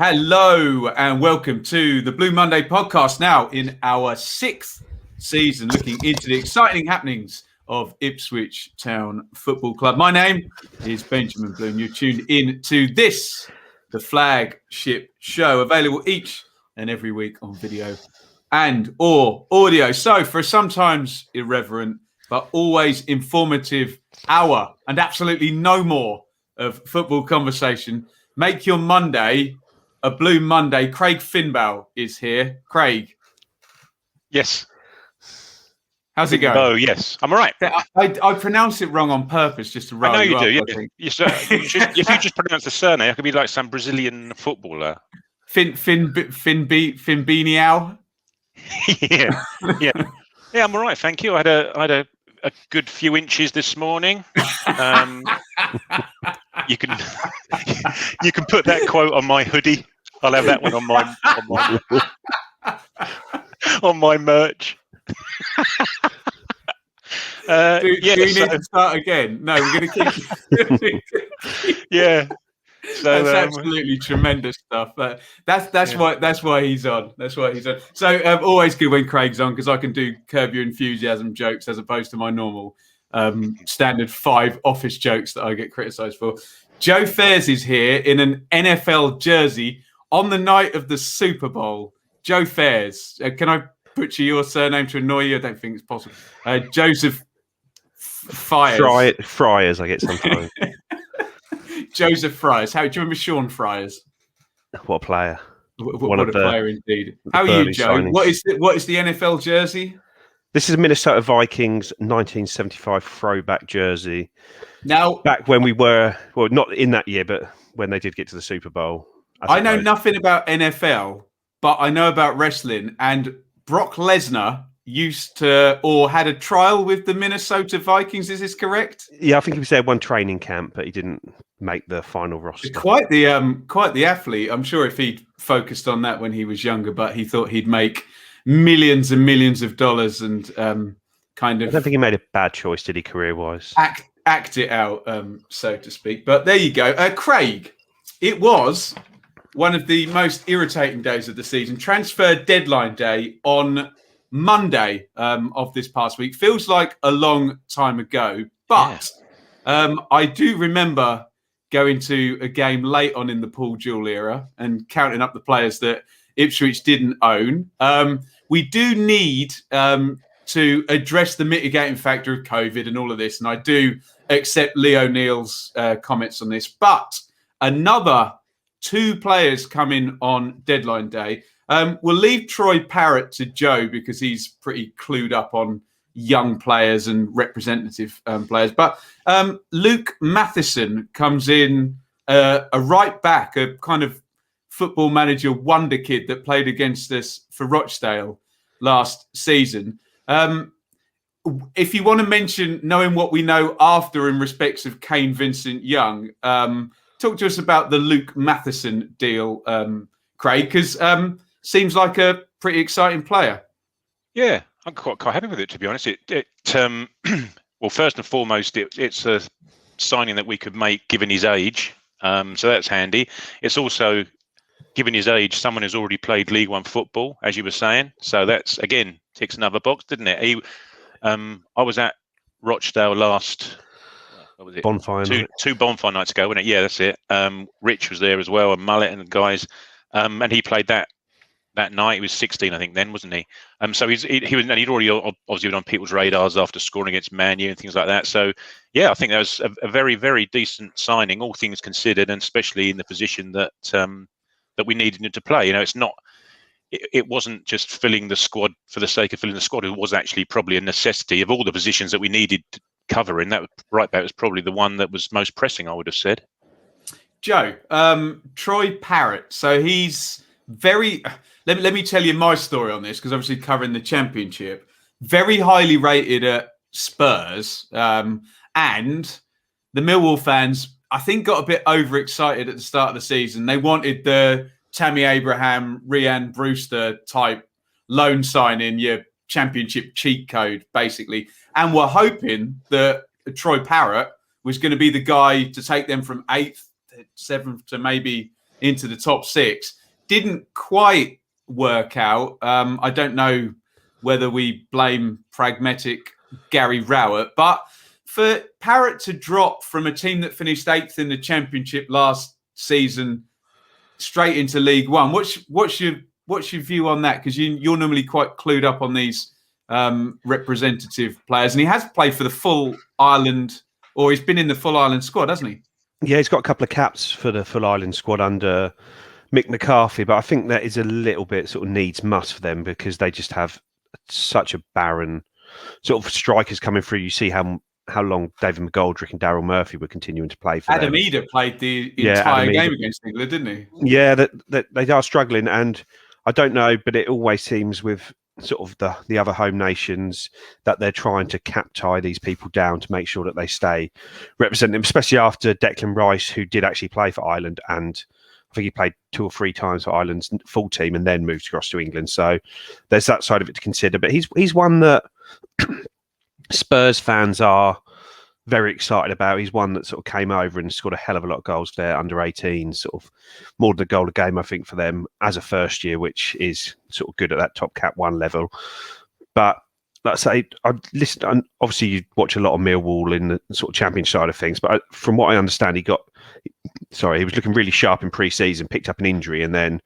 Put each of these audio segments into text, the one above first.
Hello and welcome to the Blue Monday podcast, now in our 6th season, looking into the exciting happenings of Ipswich Town Football Club. My name is Benjamin Bloom. You're tuned in to this, the flagship show, available each and every week on video and or audio. So for a sometimes irreverent but always informative hour and absolutely no more of football conversation, make your Monday a Blue Monday. Craig Finbow is here. Craig. Yes. How's it going? Oh, yes. I'm all right. I pronounce it wrong on purpose just to roll you up. I know you do. If you just pronounce the surname, I could be like some Brazilian footballer. Finbiniao. Yeah. I'm all right. Thank you. I had a good few inches this morning. You can put that quote on my hoodie. I'll have that one on my merch. Do we need to start again? No, we're going to keep. Yeah. So, that's absolutely tremendous stuff. That's why he's on. That's why he's on. So always good when Craig's on, because I can do Curb Your Enthusiasm jokes as opposed to my normal standard 5 office jokes that I get criticised for. Joe Fairs is here in an NFL jersey on the night of the Super Bowl. Joe Fairs. Can I butcher your surname to annoy you? I don't think it's possible. Joseph Friars. Friars, I get sometimes. Joseph Friars. Do you remember Sean Friars? What a player. What a player indeed. How are you, Joe? Signings. What is the NFL jersey? This is a Minnesota Vikings 1975 throwback jersey. Now, back when we were, well, not in that year, but when they did get to the Super Bowl. I know nothing about NFL, but I know about wrestling. And Brock Lesnar used to, or had a trial with the Minnesota Vikings. Is this correct? Yeah, I think he was there one training camp, but he didn't make the final roster. Quite the athlete. I'm sure if he'd focused on that when he was younger, but he thought he'd make millions and millions of dollars and kind of. I don't think he made a bad choice, did he, career-wise? Act it out, so to speak. But there you go. Craig, it was one of the most irritating days of the season. Transfer deadline day on Monday of this past week. Feels like a long time ago, but I do remember going to a game late on in the Paul Jewell era and counting up the players that Ipswich didn't own. We do need to address the mitigating factor of COVID and all of this, and I do accept Leo Neal's comments on this. But another 2 players coming on deadline day. We'll leave Troy Parrott to Joe because he's pretty clued up on young players and representative players. But Luke Mathison comes in, a right back, a kind of football manager wonder kid that played against us for Rochdale last season. If you want to mention knowing what we know after in respects of Kane Vincent Young, talk to us about the Luke Mathison deal, Craig, because seems like a pretty exciting player. Yeah, I'm quite happy with it, to be honest. Well, first and foremost, it's a signing that we could make given his age, so that's handy. It's also, given his age, someone who's already played League One football, as you were saying. So that's, again, ticks another box, didn't it? I was at Rochdale last. What was it? Bonfire night. Two bonfire nights ago, wasn't it? Yeah, that's it. Rich was there as well, and Mullet and the guys, and he played that night. He was 16, I think, then, wasn't he? So he was, and he'd already obviously been on people's radars after scoring against Man U and things like that. So yeah, I think that was a very, very decent signing, all things considered, and especially in the position that we needed him to play. You know, it wasn't just filling the squad for the sake of filling the squad. It was actually probably a necessity of all the positions that we needed covering. That right back was probably the one that was most pressing, I would have said. Joe, Troy Parrott. So he's very. Let me tell you my story on this, because obviously covering the Championship, very highly rated at Spurs, and the Millwall fans, I think, got a bit overexcited at the start of the season. They wanted the Tammy Abraham, Rhian Brewster type loan signing, your Championship cheat code, basically, and were hoping that Troy Parrott was going to be the guy to take them from 8th, 7th to maybe into the top 6. Didn't quite work out. I don't know whether we blame pragmatic Gary Rowett, but for Parrott to drop from a team that finished 8th in the Championship last season straight into League One, what's your view on that? Because you're normally quite clued up on these representative players, and he has played for the full Ireland, or he's been in the full Ireland squad, hasn't he? Yeah, he's got a couple of caps for the full Ireland squad under Mick McCarthy, but I think that is a little bit sort of needs must for them because they just have such a barren sort of strikers coming through. You see how long David McGoldrick and Daryl Murphy were continuing to play for Adam them. Eder played the entire game against England, didn't he? Yeah, that they are struggling, and I don't know, but it always seems with sort of the other home nations that they're trying to cap tie these people down to make sure that they stay representing them, especially after Declan Rice, who did actually play for Ireland, and I think he played 2 or 3 times for Ireland's full team and then moved across to England. So there's that side of it to consider. But he's one that Spurs fans are very excited about. He's one that sort of came over and scored a hell of a lot of goals there under 18, sort of more than a goal a game, I think, for them as a first year, which is sort of good at that top Cat 1 level. But like I say, I listened, and obviously you watch a lot of Millwall in the sort of championship side of things, but from what I understand, he was looking really sharp in pre-season, picked up an injury and then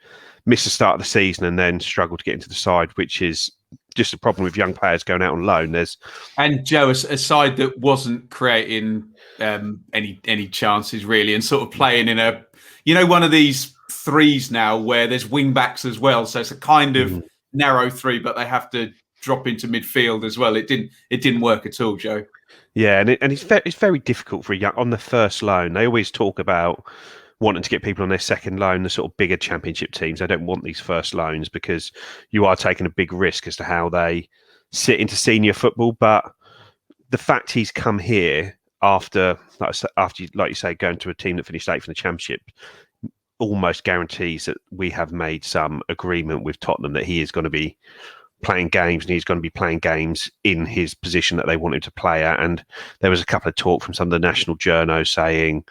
missed the start of the season and then struggled to get into the side, which is just a problem with young players going out on loan. And Joe, a side that wasn't creating any chances really, and sort of playing in a, one of these threes now where there's wing backs as well, so it's a kind of narrow 3, but they have to drop into midfield as well. It didn't work at all, Joe. Yeah, and it's very difficult for a young on the first loan. They always talk about wanting to get people on their second loan, the sort of bigger championship teams. They don't want these first loans because you are taking a big risk as to how they sit into senior football. But the fact he's come here after like you say, going to a team that finished 8th in the championship almost guarantees that we have made some agreement with Tottenham that he is going to be playing games, and he's going to be playing games in his position that they want him to play at. And there was a couple of talk from some of the national journos saying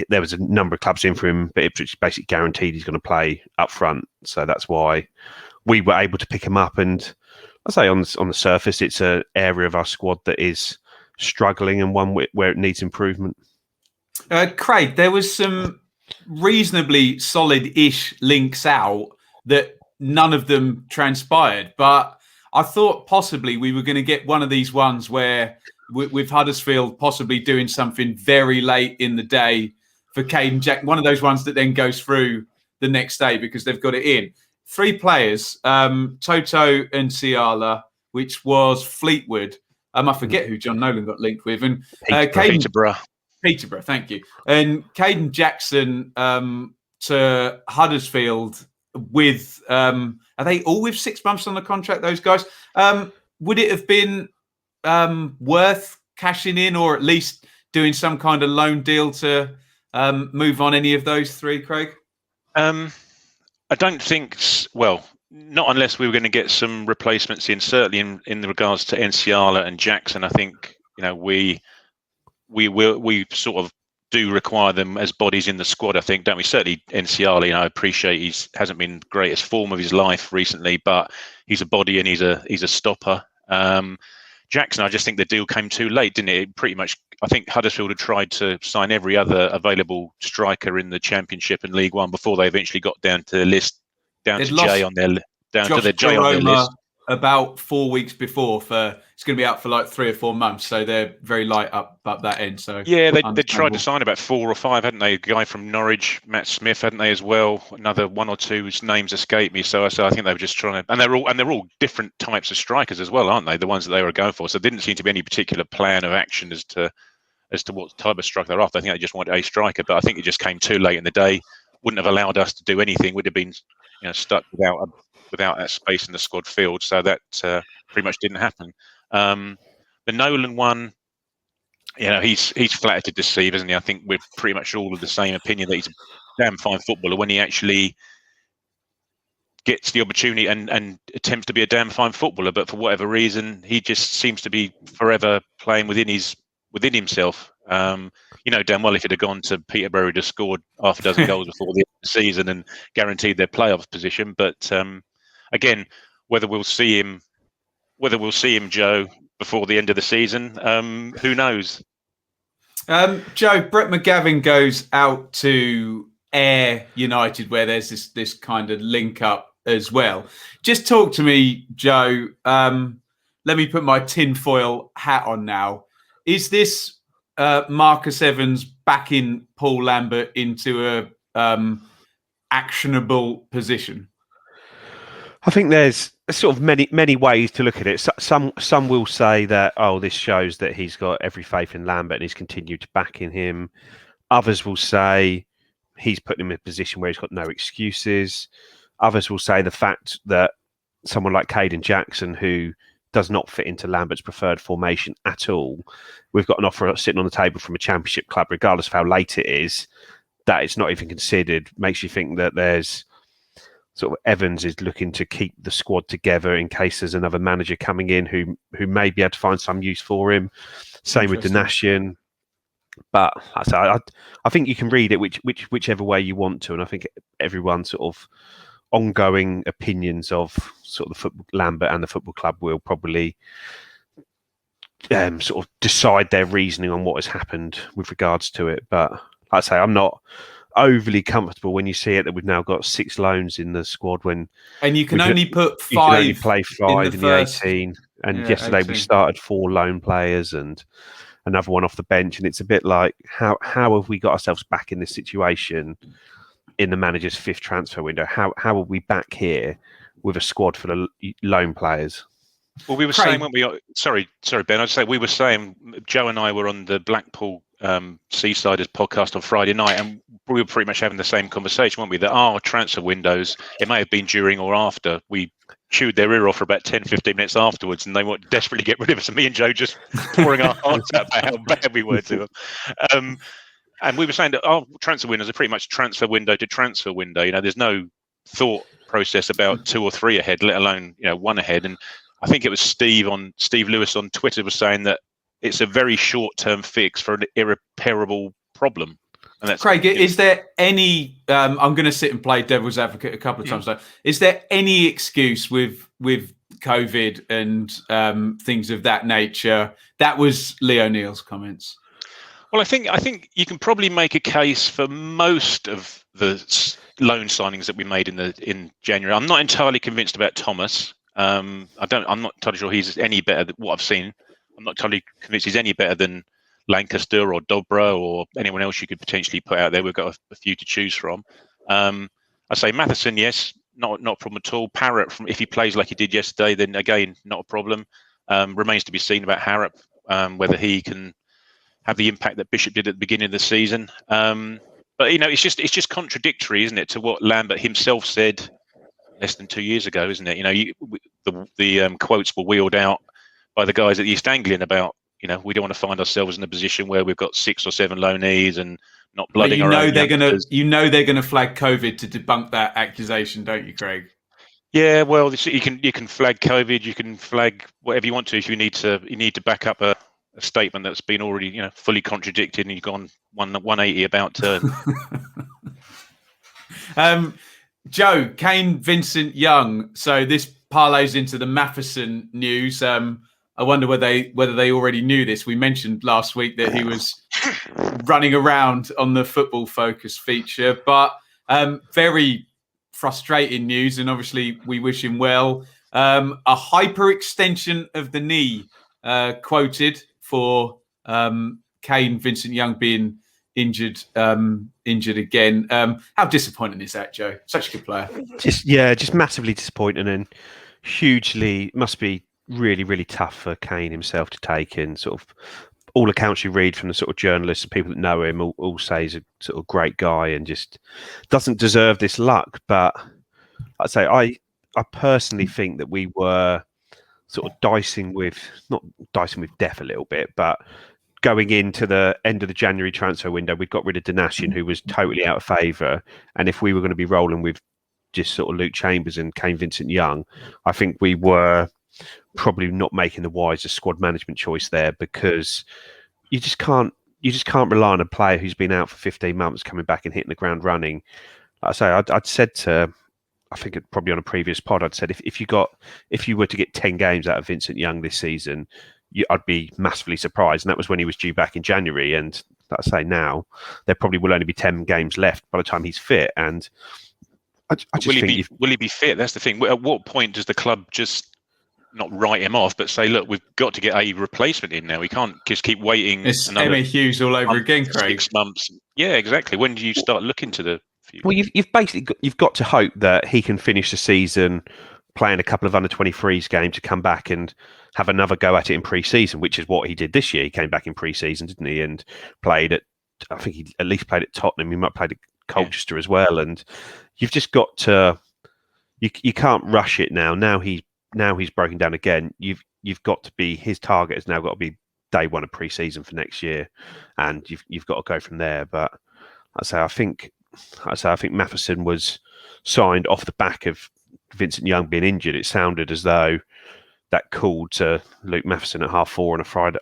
there was a number of clubs in for him, but Ipswich basically guaranteed he's going to play up front. So that's why we were able to pick him up. And I say on the surface, it's an area of our squad that is struggling and one where it needs improvement. Craig, there was some reasonably solid-ish links out that none of them transpired, but I thought possibly we were going to get one of these ones where with Huddersfield possibly doing something very late in the day for Caden Jack, one of those ones that then goes through the next day because they've got it in. 3 players, Toto and Ciala, which was Fleetwood. I forget who John Nolan got linked with. And Peterborough, thank you. And Caden Jackson to Huddersfield with, are they all with 6 months on the contract, those guys? Would it have been worth cashing in or at least doing some kind of loan deal to move on any of those 3, Craig? I don't think, not unless we were going to get some replacements in, certainly in regards to Enciala and Jackson. I think, we sort of do require them as bodies in the squad, I think, don't we? Certainly Enciala, I appreciate he hasn't been the greatest form of his life recently, but he's a body and he's a stopper. Jackson, I just think the deal came too late, didn't it? Pretty much, I think Huddersfield had tried to sign every other available striker in the Championship and League One before they eventually got down to the list, down to J on their list. About 4 weeks before, it's going to be out for like 3 or 4 months, so they're very light up that end. So yeah, they tried to sign about 4 or 5, hadn't they? A guy from Norwich, Matt Smith, hadn't they as well? Another 1 or 2 whose names escape me. So I think they were just trying to, and they're all different types of strikers as well, aren't they? The ones that they were going for. So there didn't seem to be any particular plan of action as to what type of striker they're after. I think they just wanted a striker, but I think it just came too late in the day. Wouldn't have allowed us to do anything. Would have been stuck without that space in the squad field, so that pretty much didn't happen. The Nolan one, he's flattered to deceive, isn't he? I think we're pretty much all of the same opinion that he's a damn fine footballer when he actually gets the opportunity and attempts to be a damn fine footballer. But for whatever reason, he just seems to be forever playing within himself. You know damn well if it had gone to Peterborough, he'd have scored half a dozen goals before the end of the season and guaranteed their playoff position. But again, whether we'll see him, Joe, before the end of the season, who knows? Joe, Brett McGavin goes out to Ayr United, where there's this kind of link up as well. Just talk to me, Joe. Let me put my tinfoil hat on now. Is this Marcus Evans backing Paul Lambert into a actionable position? I think there's sort of many ways to look at it. Some will say that, this shows that he's got every faith in Lambert and he's continued to back in him. Others will say he's put him in a position where he's got no excuses. Others will say the fact that someone like Caden Jackson, who does not fit into Lambert's preferred formation at all, we've got an offer sitting on the table from a championship club, regardless of how late it is, that it's not even considered, makes you think that there's sort of Evans is looking to keep the squad together in case there's another manager coming in who may be able to find some use for him. Same with Donatian. But I think you can read it whichever way you want to, and I think everyone's sort of ongoing opinions of sort of the football, Lambert and the football club will probably sort of decide their reasoning on what has happened with regards to it. But like I say, I'm not overly comfortable when you see it that we've now got 6 loans in the squad and you can only put 5. You can only play 5 in the 18, and yesterday 18. We started 4 loan players and another one off the bench, and it's a bit like how have we got ourselves back in this situation in the manager's 5th transfer window? How are we back here with a squad full of loan players? Well, we were saying when we sorry Ben, I'd say we were saying Joe and I were on the Blackpool Seasiders podcast on Friday night, and we were pretty much having the same conversation, weren't we? That our transfer windows, it may have been during or after, we chewed their ear off for about 10-15 minutes afterwards, and they wanted desperately to get rid of us, and me and Joe just pouring our hearts out about how bad we were to them. And we were saying that our transfer windows are pretty much transfer window to transfer window. You know, there's no thought process about 2 or 3 ahead, let alone 1 ahead. And I think it was Steve Lewis on Twitter was saying that it's a very short-term fix for an irreparable problem. And that's Craig. Is there any? I'm going to sit and play devil's advocate a couple of times. Though, is there any excuse with COVID and things of that nature? That was Leo Neal's comments. Well, I think you can probably make a case for most of the loan signings that we made in January. I'm not entirely convinced about Thomas. I'm not entirely sure he's any better than what I've seen. I'm not totally convinced he's any better than Lancaster or Dobra or anyone else you could potentially put out there. We've got a few to choose from. I say Mathison, yes, not a problem at all. Parrott, if he plays like he did yesterday, then again, not a problem. Remains to be seen about Harrop, whether he can have the impact that Bishop did at the beginning of the season. But it's just contradictory, isn't it, to what Lambert himself said less than 2 years ago, isn't it? The quotes were wheeled out by the guys at the East Anglian about, we don't want to find ourselves in a position where we've got 6 or 7 loanees and not blooding our own youngsters. They're gonna flag COVID to debunk that accusation, don't you, Craig? Yeah, well, you can flag COVID, you can flag whatever you want to if you need to back up a statement that's been already fully contradicted and you've gone 180 about turn. Joe, Kane Vincent Young. So this parlays into the Mathison news. I wonder whether they already knew this. We mentioned last week that he was running around on the Football Focus feature, but very frustrating news. And obviously, we wish him well. A hyperextension of the knee quoted for Kane Vincent Young being injured again. How disappointing is that, Joe? Such a good player. Just massively disappointing, and hugely must be really, really tough for Kane himself to take in. Sort of all accounts you read from the sort of journalists and people that know him all say he's a sort of great guy and just doesn't deserve this luck. But I'd say I personally think that we were sort of not dicing with death a little bit, but going into the end of the January transfer window, we'd got rid of Donatian, who was totally out of favour. And if we were going to be rolling with just sort of Luke Chambers and Kane Vincent Young, I think we were probably not making the wisest squad management choice there, because you just can't you just can't rely on a player who's been out for 15 months coming back and hitting the ground running. Like I say, I'd said to, I think probably on a previous pod, I'd said if you were to get 10 games out of Vincent Young this season, I'd be massively surprised. And that was when he was due back in January. And like I say, now there probably will only be 10 games left by the time he's fit. And I just will he be fit? That's the thing. At what point does the club just not write him off, but say, look, we've got to get a replacement in now. We can't just keep waiting. It's Emma Hughes all over again, Craig. 6 months. Yeah, exactly. When do you start looking to the future? Well, you've got to hope that he can finish the season playing a couple of under-23s games to come back and have another go at it in pre-season, which is what he did this year. He came back in pre-season, didn't he? And played at, I think he at least played at Tottenham. He might have played at Colchester as well. And you've just got to, you can't rush it now. Now he's broken down again. You've got to be, his target has now got to be day one of pre-season for next year, and you've got to go from there. But I think Mathison was signed off the back of Vincent Young being injured. It sounded as though that call to Luke Mathison at 4:30 on a Friday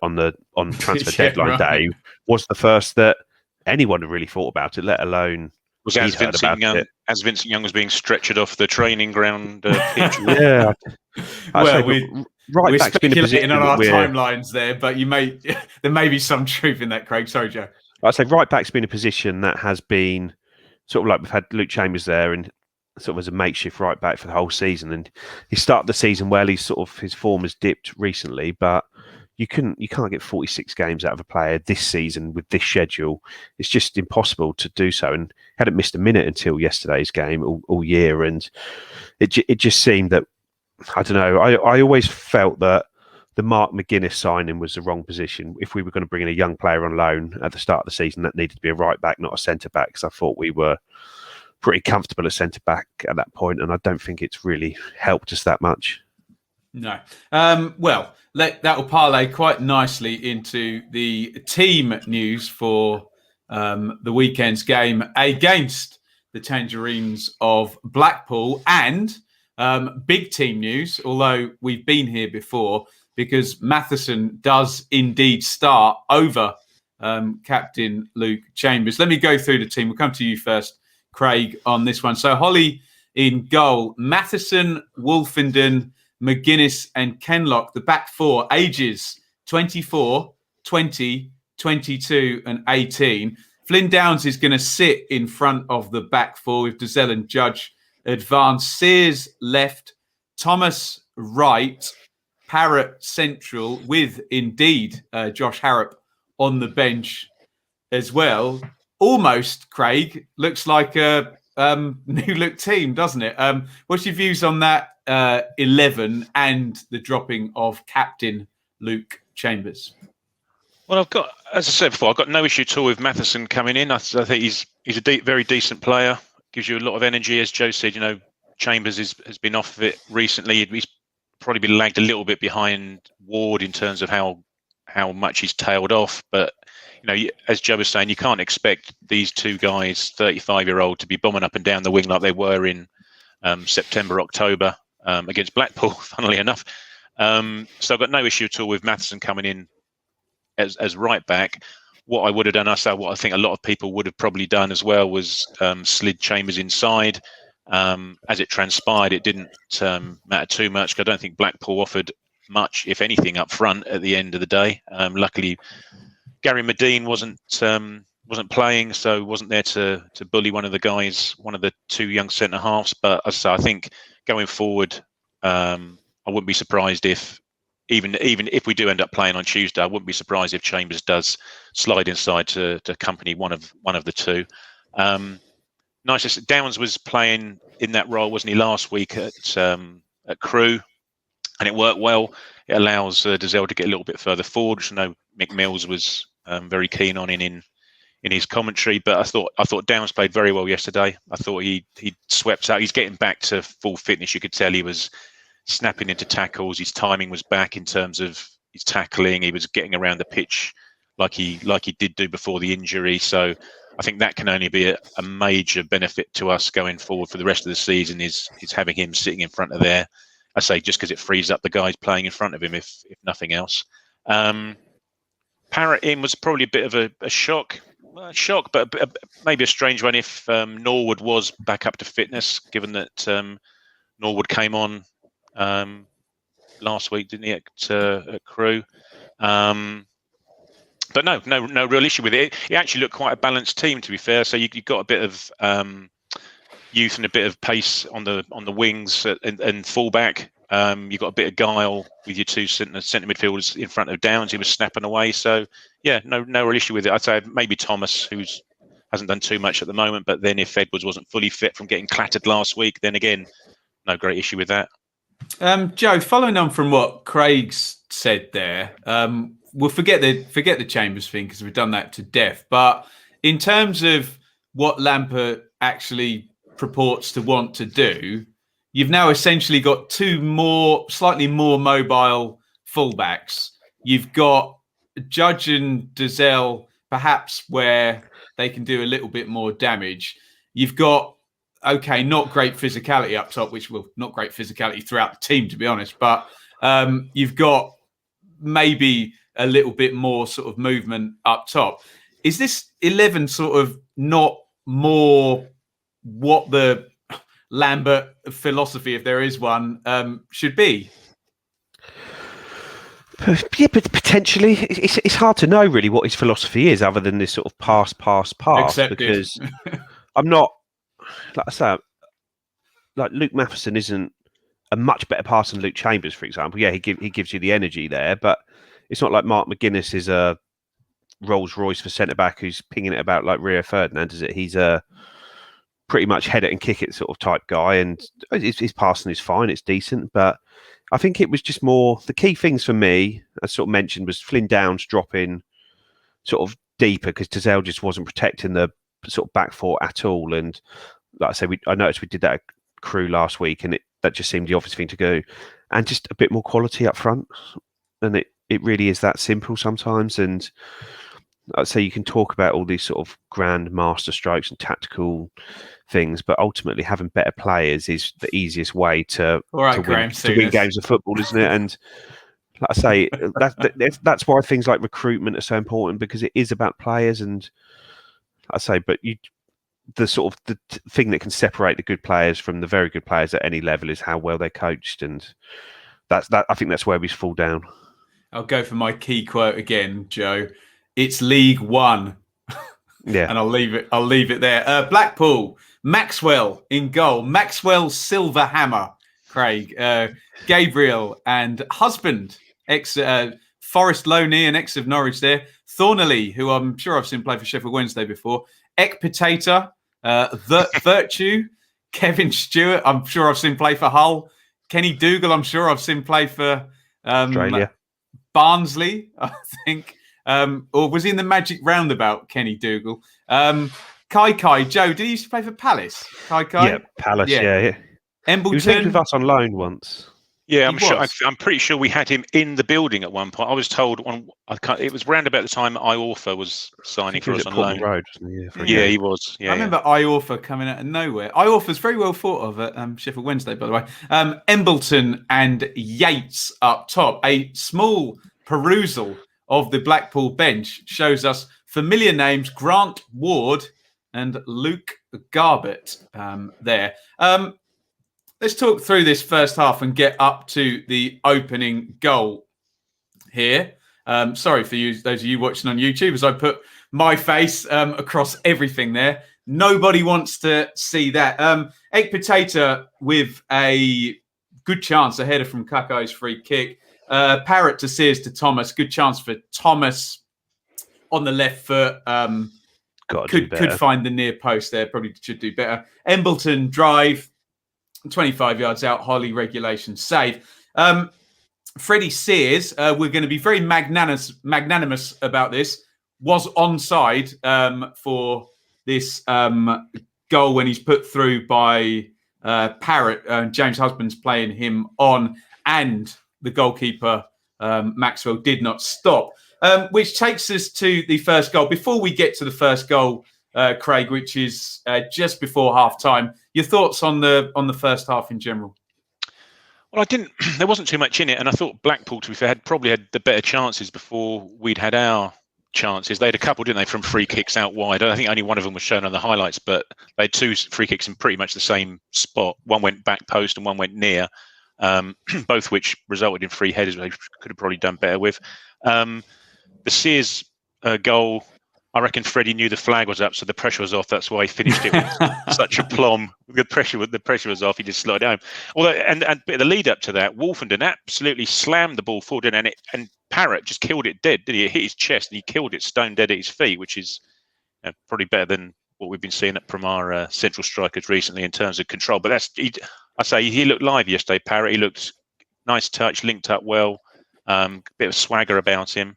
on transfer deadline day was the first that anyone had really thought about it, let alone was as Vincent Young was being stretchered off the training ground pitch. Yeah. We're speculating on our timelines there, but there may be some truth in that, Craig. Sorry, Joe. I'd say right back's been a position that has been sort of like we've had Luke Chambers there and sort of as a makeshift right back for the whole season. And he started the season well. His form has dipped recently, but you can't get 46 games out of a player this season with this schedule. It's just impossible to do so. And hadn't missed a minute until yesterday's game all year. And it just seemed that, I don't know, I always felt that the Mark McGuinness signing was the wrong position. If we were going to bring in a young player on loan at the start of the season, that needed to be a right back, not a centre back, because I thought we were pretty comfortable at centre back at that point, and I don't think it's really helped us that much. No. Well, that will parlay quite nicely into the team news for the weekend's game against the Tangerines of Blackpool, and big team news, although we've been here before, because Mathison does indeed start over Captain Luke Chambers. Let me go through the team. We'll come to you first, Craig, on this one. So Holly in goal, Mathison, Wolfenden, McGuinness and Kenlock. The back four, ages 24, 20, 22 and 18. Flynn Downs is going to sit in front of the back four with Dazelle and Judge advanced. Sears left, Thomas right, Parrott central with indeed Josh Harrop on the bench as well. Almost, Craig, looks like a new look team, doesn't it? What's your views on that 11 and the dropping of Captain Luke Chambers? Well, as I said before, I've got no issue at all with Mathison coming in. I think he's a very decent player. Gives you a lot of energy, as Joe said. Chambers has been off of it recently. He's probably been lagged a little bit behind Ward in terms of how much he's tailed off. But as Joe was saying, you can't expect these two guys, 35-year-old, to be bombing up and down the wing like they were in September, October against Blackpool, funnily enough. So I've got no issue at all with Mathison coming in as right back. What I would have done, what I think a lot of people would have probably done as well, was slid Chambers inside. As it transpired, it didn't matter too much. I don't think Blackpool offered much, if anything, up front at the end of the day. Luckily, Gary Medine wasn't playing, so wasn't there to bully one of the guys, one of the two young centre halves. But as I say, I think going forward, I wouldn't be surprised if even if we do end up playing on Tuesday, I wouldn't be surprised if Chambers does slide inside to accompany one of the two. Nice. Downs was playing in that role, wasn't he, last week at Crewe, and it worked well. It allows Dazelle to get a little bit further forward, which I know Mick Mills was very keen on in his commentary. But I thought Downs played very well yesterday. I thought he swept out. He's getting back to full fitness. You could tell he was snapping into tackles. His timing was back in terms of his tackling. He was getting around the pitch like he did do before the injury. So I think that can only be a major benefit to us going forward for the rest of the season, is having him sitting in front of there. I say just because it frees up the guys playing in front of him, if nothing else. Parrott in was probably a bit of a shock. But maybe a strange one if Norwood was back up to fitness, given that Norwood came on last week, didn't he, at Crewe? But no real issue with it. It actually looked quite a balanced team, to be fair. So you got a bit of youth and a bit of pace on the wings and fullback. You've got a bit of guile with your two centre midfielders in front of Downs. He was snapping away. So yeah, no real issue with it. I'd say maybe Thomas, who hasn't done too much at the moment, but then if Edwards wasn't fully fit from getting clattered last week, then again, no great issue with that. Joe, following on from what Craig's said there, we'll forget the Chambers thing because we've done that to death. But in terms of what Lampert actually purports to want to do, you've now essentially got two slightly more mobile fullbacks. You've got Judge and Dazelle, perhaps where they can do a little bit more damage. You've got, not great physicality up top, not great physicality throughout the team, to be honest, but you've got maybe a little bit more sort of movement up top. Is this 11 sort of not more what the Lambert philosophy, if there is one, should be? Yeah, but potentially it's hard to know really what his philosophy is, other than this sort of pass. Accepted. Because I'm not, like I say, like Luke Mathison isn't a much better passer than Luke Chambers, for example. Yeah, he gives you the energy there, but it's not like Mark McGuinness is a Rolls Royce for centre back who's pinging it about like Rio Ferdinand, is it? He's a pretty much head it and kick it sort of type guy, and his passing is fine, it's decent, but I think it was just more the key things for me, as sort of mentioned, was Flynn Downs dropping sort of deeper because Dazelle just wasn't protecting the sort of back four at all. And like I say, I noticed we did that at Crewe last week, and that just seemed the obvious thing to go. And just a bit more quality up front, and it really is that simple sometimes. And I'd say you can talk about all these sort of grand master strokes and tactical things, but ultimately having better players is the easiest way to win games of football, isn't it? And like I say, that's why things like recruitment are so important, because it is about players. And I say, but the thing that can separate the good players from the very good players at any level is how well they're coached, and I think that's where we fall down. I'll go for my key quote again, Joe. It's League One. Yeah. And I'll leave it there. Blackpool, Maxwell in goal. Maxwell Silverhammer, Craig. Gabriel and husband, ex Forest Loney and ex of Norwich there. Thornley, who I'm sure I've seen play for Sheffield Wednesday before. Ek Potato, Virtue, Kevin Stewart, I'm sure I've seen play for Hull. Kenny Dougal, I'm sure I've seen play for Australia. Barnsley, I think. Or was he in the Magic Roundabout, Kenny Dougal? Kai, Joe, did he used to play for Palace? Kai? Yeah, Palace, yeah. Embleton. He was linked with us on loan once. Yeah, I'm pretty sure we had him in the building at one point. I was told it was round about the time Iorfa was signing for us on loan. Road, yeah, he was. Yeah, I remember Iorfa coming out of nowhere. Iorfa's very well thought of at Sheffield Wednesday, by the way. Embleton and Yates up top. A small perusal of the Blackpool bench shows us familiar names: Grant Ward and Luke Garbett there. Let's talk through this first half and get up to the opening goal here. Sorry for you, those of you watching on YouTube, as I put my face across everything there. Nobody wants to see that. Ek Potato with a good chance, a header from Kakai's free kick. Parrott to Sears to Thomas. Good chance for Thomas on the left foot. Could find the near post there. Probably should do better. Embleton drive. 25 yards out, Holly regulation save. Freddie Sears, we're going to be very magnanimous about this, was onside for this goal when he's put through by Parrott. James Husband's playing him on, and the goalkeeper, Maxwell, did not stop. Which takes us to the first goal. Before we get to the first goal, Craig, which is just before half-time, your thoughts on the first half in general? Well, there wasn't too much in it, and I thought Blackpool, to be fair, had probably had the better chances before we'd had our chances. They had a couple, didn't they, from free kicks out wide. I think only one of them was shown on the highlights, but they had 2 free kicks in pretty much the same spot. One went back post and one went near, both which resulted in free headers they could have probably done better with. The Sears goal, I reckon Freddie knew the flag was up, so the pressure was off. That's why he finished it with such aplomb. The pressure was off. He just slid home. Although, and the lead up to that, Wolfenden absolutely slammed the ball forward, and Parrott just killed it dead. Did he? It hit his chest, and he killed it stone dead at his feet, which is probably better than what we've been seeing from our central strikers recently in terms of control. But he looked live yesterday. Parrott, he looked nice touch, linked up well, bit of swagger about him.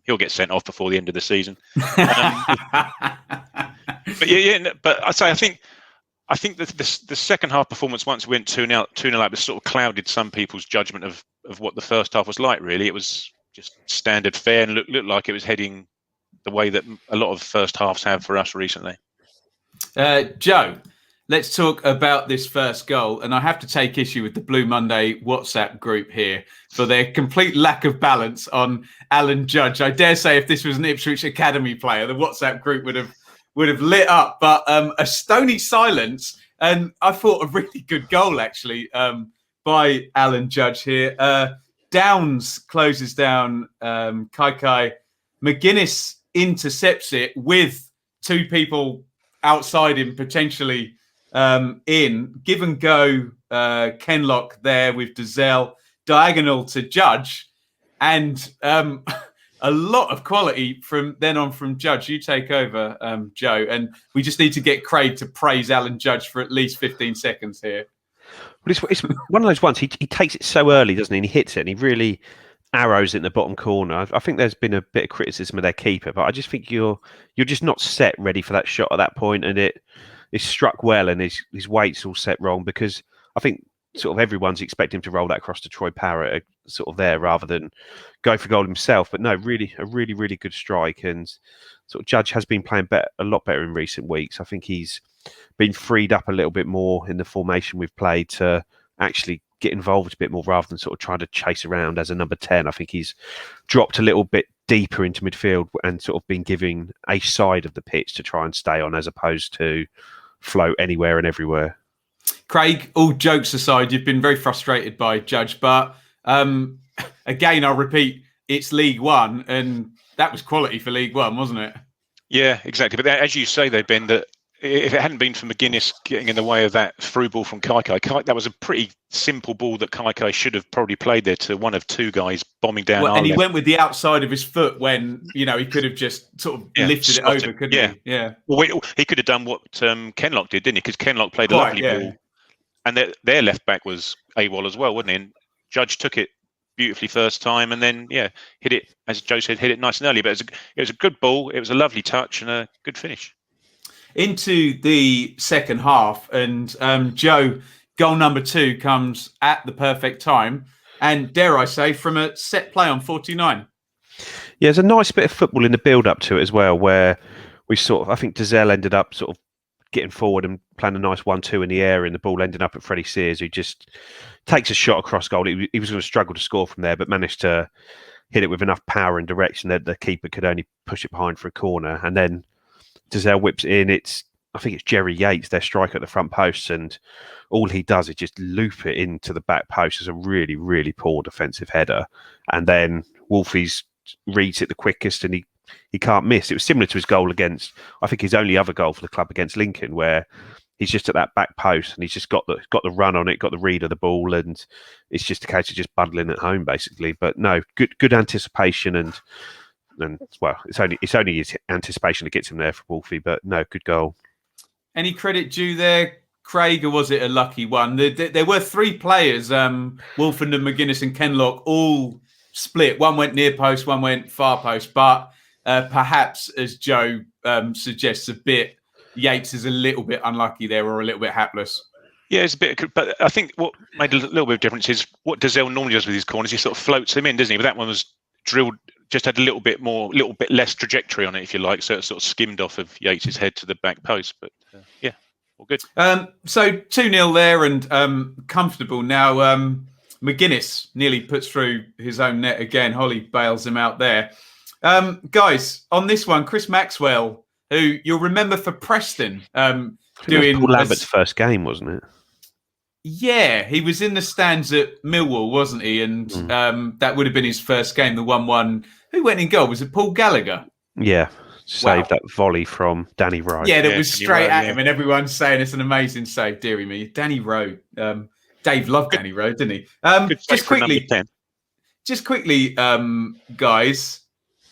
He'll get sent off before the end of the season. But I think that the second half performance, once we went 2-0 up, was sort of clouded some people's judgment of what the first half was like. Really, it was just standard fare and looked like it was heading the way that a lot of first halves have for us recently. Joe, let's talk about this first goal. And I have to take issue with the Blue Monday WhatsApp group here for their complete lack of balance on Alan Judge. I dare say if this was an Ipswich Academy player, the WhatsApp group would have lit up. But a stony silence, and I thought a really good goal, actually, by Alan Judge here. Downs closes down Kai. McGuinness intercepts it with 2 people outside him, potentially in. Give and go Kenlock there with Dazelle, diagonal to Judge, and a lot of quality from then on from Judge. You take over, Joe, and we just need to get Craig to praise Alan Judge for at least 15 seconds here. Well, it's one of those ones, he takes it so early, doesn't he? And he hits it, and he really arrows it in the bottom corner. I think there's been a bit of criticism of their keeper, but I just think you're just not set ready for that shot at that point, and it's struck well, and his weight's all set wrong, because I think sort of everyone's expecting him to roll that across to Troy Parrott sort of there rather than go for goal himself. But no, really good strike, and sort of Judge has been playing a lot better in recent weeks. I think he's been freed up a little bit more in the formation we've played to actually get involved a bit more rather than sort of trying to chase around as a number 10. I think he's dropped a little bit deeper into midfield and sort of been giving a side of the pitch to try and stay on, as opposed to float anywhere and everywhere. Craig, all jokes aside, you've been very frustrated by Judge, but again, I'll repeat, it's League One, and that was quality for League One, wasn't it? Yeah, exactly. But as you say, though, Ben, that if it hadn't been for McGuinness getting in the way of that through ball from Kai, that was a pretty simple ball that Kai should have probably played there to one of 2 guys bombing down. Well, and he went with the outside of his foot when, he could have just sort of lifted it over, couldn't he? Yeah. Well, he could have done what Kenlock did, didn't he? Because Kenlock played a lovely ball. And their left back was AWOL as well, wasn't he? And Judge took it beautifully first time, and then hit it, as Joe said, hit it nice and early. But it was a good ball. It was a lovely touch and a good finish. Into the second half, and Joe, goal number 2 comes at the perfect time, and dare I say, from a set play on 49. Yeah, there's a nice bit of football in the build-up to it as well, where we I think Dazelle ended up sort of getting forward and playing a nice 1-2 in the air, and the ball ending up at Freddie Sears, who just takes a shot across goal. He was going to struggle to score from there, but managed to hit it with enough power and direction that the keeper could only push it behind for a corner. And then Dazelle whips it in. I think it's Jerry Yates, their striker at the front post, and all he does is just loop it into the back post as a really, really poor defensive header. And then Wolfies reads it the quickest, and he can't miss. It was similar to his goal against, I think his only other goal for the club against Lincoln, where he's just at that back post and he's just got the run on it, got the read of the ball, and it's just a case of just bundling it home basically. But no, good anticipation, and well, it's only his anticipation that gets him there for Wolfie, but no, good goal. Any credit due there, Craig, or was it a lucky one? There were 3 players, Wolfenden, McGuinness and Kenlock, all split. One went near post, one went far post, but perhaps, as Joe suggests a bit, Yates is a little bit unlucky there, or a little bit hapless. Yeah, it's a bit, but I think what made a little bit of difference is what Dazelle normally does with his corners. He sort of floats them in, doesn't he? But that one was drilled, just had a little bit less trajectory on it, if you like. So it sort of skimmed off of Yates's head to the back post. But yeah, all good. So 2-0 there, and comfortable now. McGuinness nearly puts through his own net again. Holly bails him out there. Guys, on this one, Chris Maxwell, who you'll remember for Preston, Doing Paul Lambert's first game, wasn't it? Yeah, he was in the stands at Millwall, wasn't he? And that would have been his first game, the 1-1. Who went in goal? Was it Paul Gallagher? Yeah, saved that volley from Danny Rowe. Yeah, that was straight at him, and everyone's saying it's an amazing save. Deary me, Danny Rowe. Dave loved Danny Rowe, didn't he? Just quickly, guys,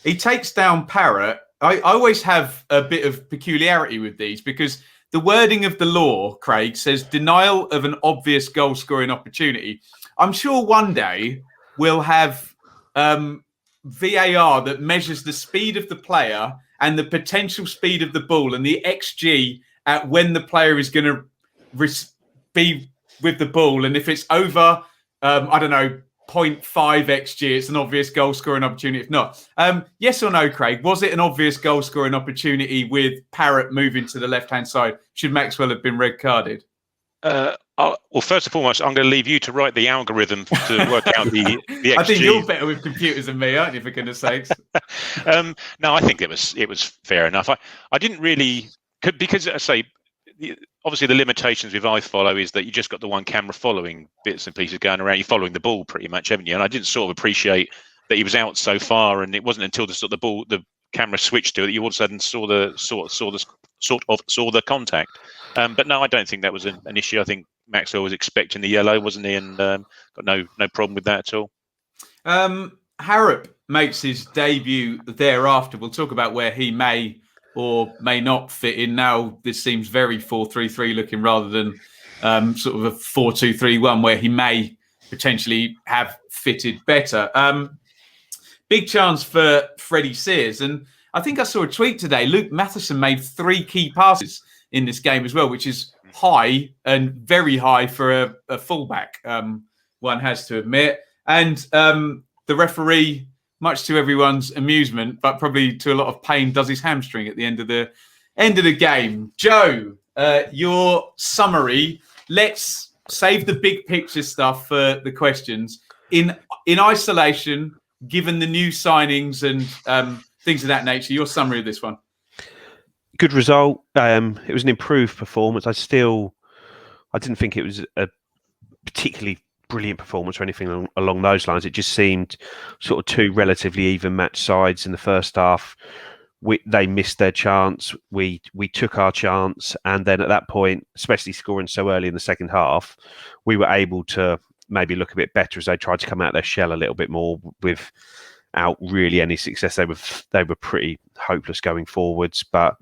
he takes down Parrott. I always have a bit of peculiarity with these because the wording of the law, Craig, says denial of an obvious goal-scoring opportunity. I'm sure one day we'll have VAR that measures the speed of the player and the potential speed of the ball and the XG at when the player is going to be with the ball. And if it's over, 0.5 XG, it's an obvious goal-scoring opportunity. If not, yes or no, Craig, was it an obvious goal-scoring opportunity with Parrott moving to the left-hand side? Should Maxwell have been red-carded? Well, first and foremost, I'm going to leave you to write the algorithm to work out the XG. I think you're better with computers than me, aren't you, for goodness sakes? No, I think it was fair enough. I didn't really, because I say, obviously the limitations with iFollow is that you just got the one camera following bits and pieces going around. You're following the ball pretty much, haven't you? And I didn't sort of appreciate that he was out so far, and it wasn't until the camera switched to it that you all of a sudden saw the contact. But no, I don't think that was an issue. I think Maxwell was expecting the yellow, wasn't he? And got no problem with that at all. Harrop makes his debut thereafter. We'll talk about where he may or may not fit in. Now this seems very 4-3-3 looking rather than sort of a 4-2-3-1 where he may potentially have fitted better. Big chance for Freddie Sears. And I think I saw a tweet today. Luke Mathison made 3 key passes in this game as well, which is high and very high for a fullback, one has to admit. And the referee, much to everyone's amusement, but probably to a lot of pain, does his hamstring at the end of the game. Joe, your summary. Let's save the big picture stuff for the questions. In isolation, given the new signings and things of that nature, your summary of this one. Good result. It was an improved performance. I didn't think it was a particularly brilliant performance or anything along those lines. It just seemed sort of 2 relatively even match sides in the first half. They missed their chance. We took our chance, and then at that point, especially scoring so early in the second half, we were able to maybe look a bit better as they tried to come out of their shell a little bit more without really any success. They were pretty hopeless going forwards. But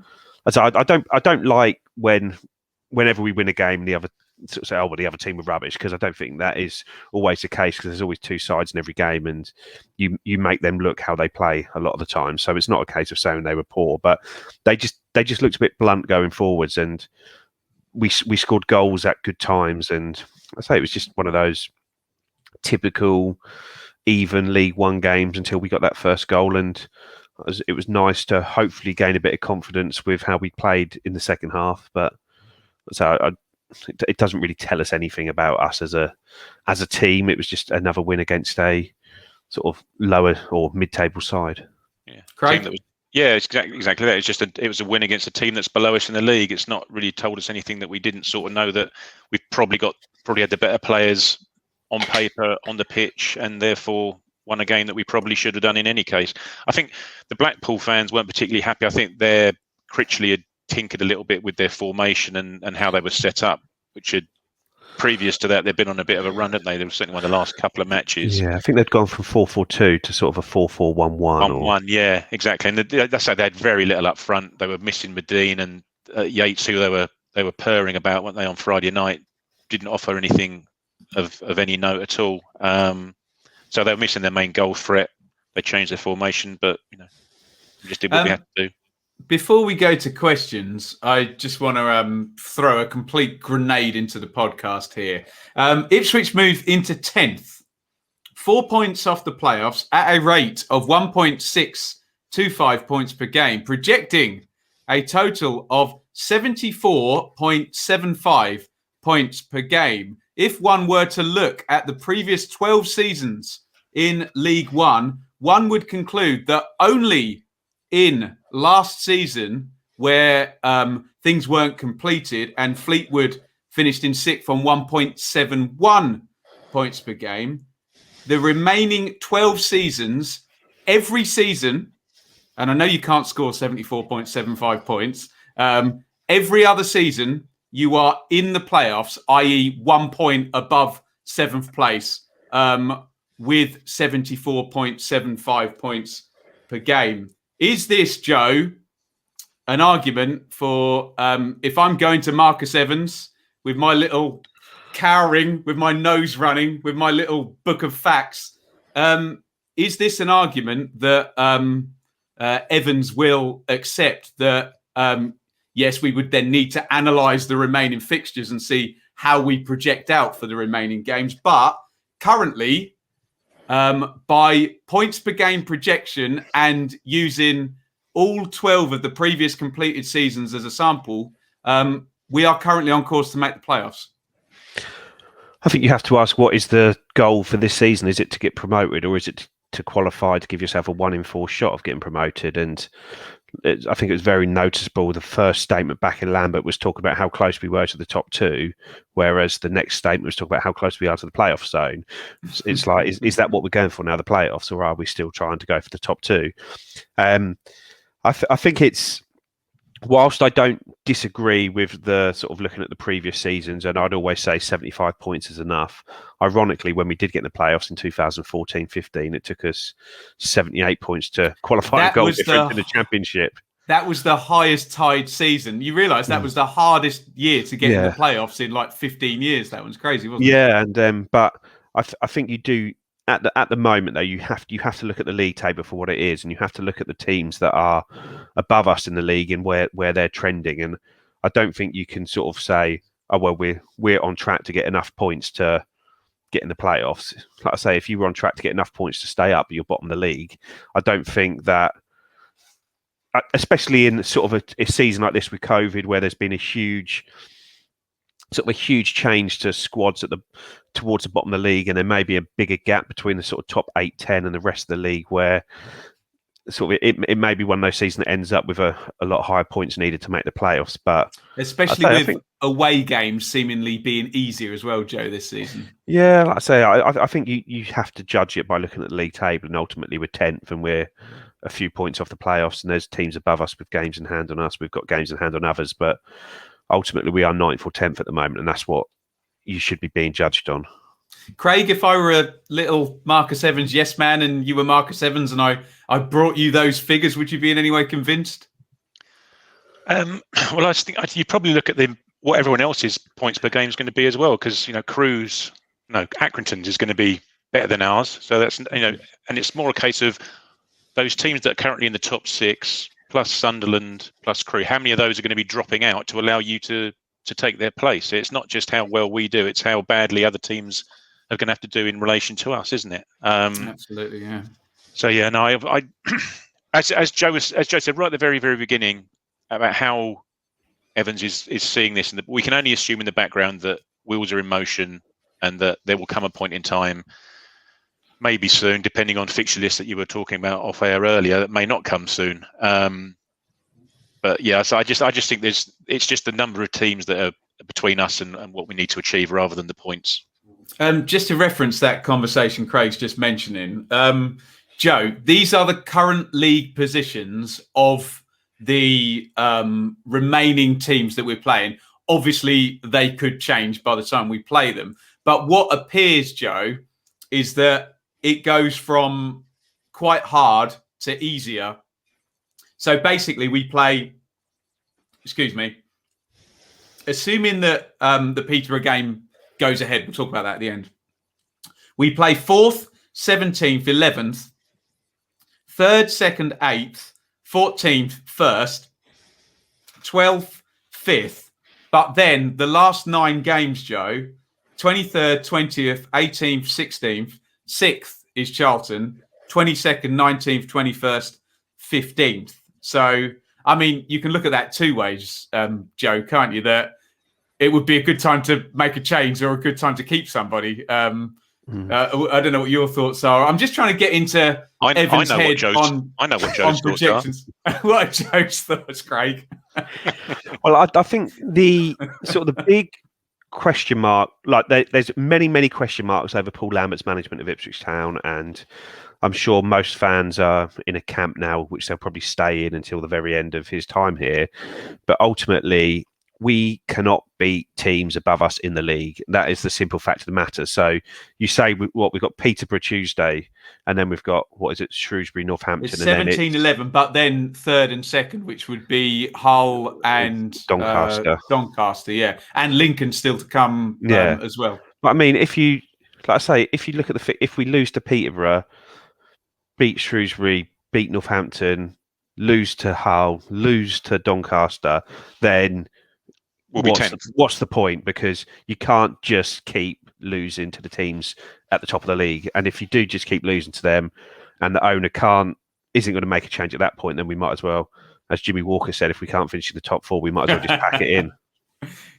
I don't like whenever we win a game, the other say, oh, well, the other team were rubbish, because I don't think that is always the case, because there's always 2 sides in every game, and you make them look how they play a lot of the time. So it's not a case of saying they were poor, but they just looked a bit blunt going forwards, and we scored goals at good times. And I say it was just one of those typical even League One games until we got that first goal, and it was nice to hopefully gain a bit of confidence with how we played in the second half. But so it doesn't really tell us anything about us as a team. It was just another win against a sort of lower or mid-table side. Yeah, Craig? It's exactly that. It was a win against a team that's below us in the league. It's not really told us anything that we didn't sort of know, that we've probably had the better players on paper on the pitch, and therefore won a game that we probably should have done in any case. I think the Blackpool fans weren't particularly happy. I think Critchley had tinkered a little bit with their formation and how they were set up, which had previous to that they'd been on a bit of a run, hadn't they? They were certainly one of the last couple of matches. Yeah, I think they'd gone from 4-4-2 to sort of a 4-4-1-1. 1-1, yeah, exactly. And that's how they had very little up front. They were missing Medine and Yates, who they were purring about, weren't they, on Friday night? Didn't offer anything of any note at all. So they were missing their main goal threat. They changed their formation, but we just did what we had to do. Before we go to questions, I just want to throw a complete grenade into the podcast here. Ipswich move into 10th, 4 points off the playoffs at a rate of 1.625 points per game, projecting a total of 74.75 points per game. If one were to look at the previous 12 seasons in League One, one would conclude that only in last season, where things weren't completed and Fleetwood finished in 6th on 1.71 points per game, the remaining 12 seasons, every season, and I know you can't score 74.75 points, every other season you are in the playoffs, i.e. 1 point above 7th place, with 74.75 points per game. Is this, Joe, an argument for if I'm going to Marcus Evans with my little cowering, with my nose running, with my little book of facts, is this an argument that Evans will accept that, yes, we would then need to analyse the remaining fixtures and see how we project out for the remaining games. But currently, by points per game projection and using all 12 of the previous completed seasons as a sample, we are currently on course to make the playoffs. I think you have to ask, what is the goal for this season? Is it to get promoted, or is it to qualify to give yourself a 1 in 4 shot of getting promoted? And I think it was very noticeable. The first statement back in Lambert was talking about how close we were to the top 2, whereas the next statement was talking about how close we are to the playoff zone. It's like, is that what we're going for now, the playoffs, or are we still trying to go for the top 2? I think it's, whilst I don't disagree with the sort of looking at the previous seasons, and I'd always say 75 points is enough. Ironically, when we did get in the playoffs in 2014-15, it took us 78 points to qualify a goal difference in the championship. That was the highest tied season. You realise that was the hardest year to get in the playoffs in like 15 years. That was crazy, wasn't it? Yeah, and but I think you do. At the moment, though, you have to look at the league table for what it is, and you have to look at the teams that are above us in the league and where they're trending. And I don't think you can sort of say, "Oh well, we're on track to get enough points to get in the playoffs." Like I say, if you were on track to get enough points to stay up, but you're bottom of the league. I don't think that, especially in sort of a season like this with COVID, where there's been a huge change to squads towards the bottom of the league, and there may be a bigger gap between the sort of top 8, 10 and the rest of the league, where sort of it may be one of those seasons that ends up with a lot higher points needed to make the playoffs. But especially with away games seemingly being easier as well, Joe, this season. Yeah, like I say, I think you have to judge it by looking at the league table, and ultimately we're 10th and we're a few points off the playoffs, and there's teams above us with games in hand on us. We've got games in hand on others, but ultimately we are 9th or 10th at the moment, and that's what you should be being judged on. Craig, if I were a little Marcus Evans yes man and you were Marcus Evans and I brought you those figures, would you be in any way convinced? Well, I think you probably look at what everyone else's points per game is going to be as well, because Accrington's is going to be better than ours. So that's and it's more a case of those teams that are currently in the top 6 plus Sunderland plus Crewe. How many of those are going to be dropping out to allow you to take their place? It's not just how well we do; it's how badly other teams are going to have to do in relation to us, isn't it? Absolutely, yeah. So yeah, no, I as Joe said right at the very, very beginning about how Evans is seeing this, and we can only assume in the background that wheels are in motion and that there will come a point in time, maybe soon, depending on fixture list that you were talking about off air earlier, that may not come soon. But yeah, so I just think it's just the number of teams that are between us and what we need to achieve rather than the points. Just to reference that conversation Craig's just mentioning, Joe, these are the current league positions of the remaining teams that we're playing. Obviously, they could change by the time we play them. But what appears, Joe, is that it goes from quite hard to easier. So basically, we play, assuming that the Peterborough game goes ahead, we'll talk about that at the end. We play 4th, 17th, 11th, 3rd, 2nd, 8th, 14th, 1st, 12th, 5th. But then the last 9 games, Joe, 23rd, 20th, 18th, 16th, 6th is Charlton, 22nd, 19th, 21st, 15th. So, I mean, you can look at that 2 ways, Joe, can't you? That it would be a good time to make a change or a good time to keep somebody. I don't know what your thoughts are. I'm just trying to get into Evan's head I know what Joe's thoughts are. What are Joe's thoughts, Craig? Well, I think the sort of the big question mark, like there's many question marks over Paul Lambert's management of Ipswich Town, and I'm sure most fans are in a camp now, which they'll probably stay in until the very end of his time here. But ultimately, we cannot beat teams above us in the league. That is the simple fact of the matter. So you say we've got Peterborough Tuesday, and then we've got, Shrewsbury, Northampton. It's 17-11, but then third and second, which would be Hull and Doncaster, yeah. And Lincoln still to come as well. But I mean, if you look at if we lose to Peterborough, beat Shrewsbury, beat Northampton, lose to Hull, lose to Doncaster, then what's the point? Because you can't just keep losing to the teams at the top of the league. And if you do just keep losing to them and the owner isn't going to make a change at that point, then we might as well, as Jimmy Walker said, if we can't finish in the top four, we might as well just pack it in.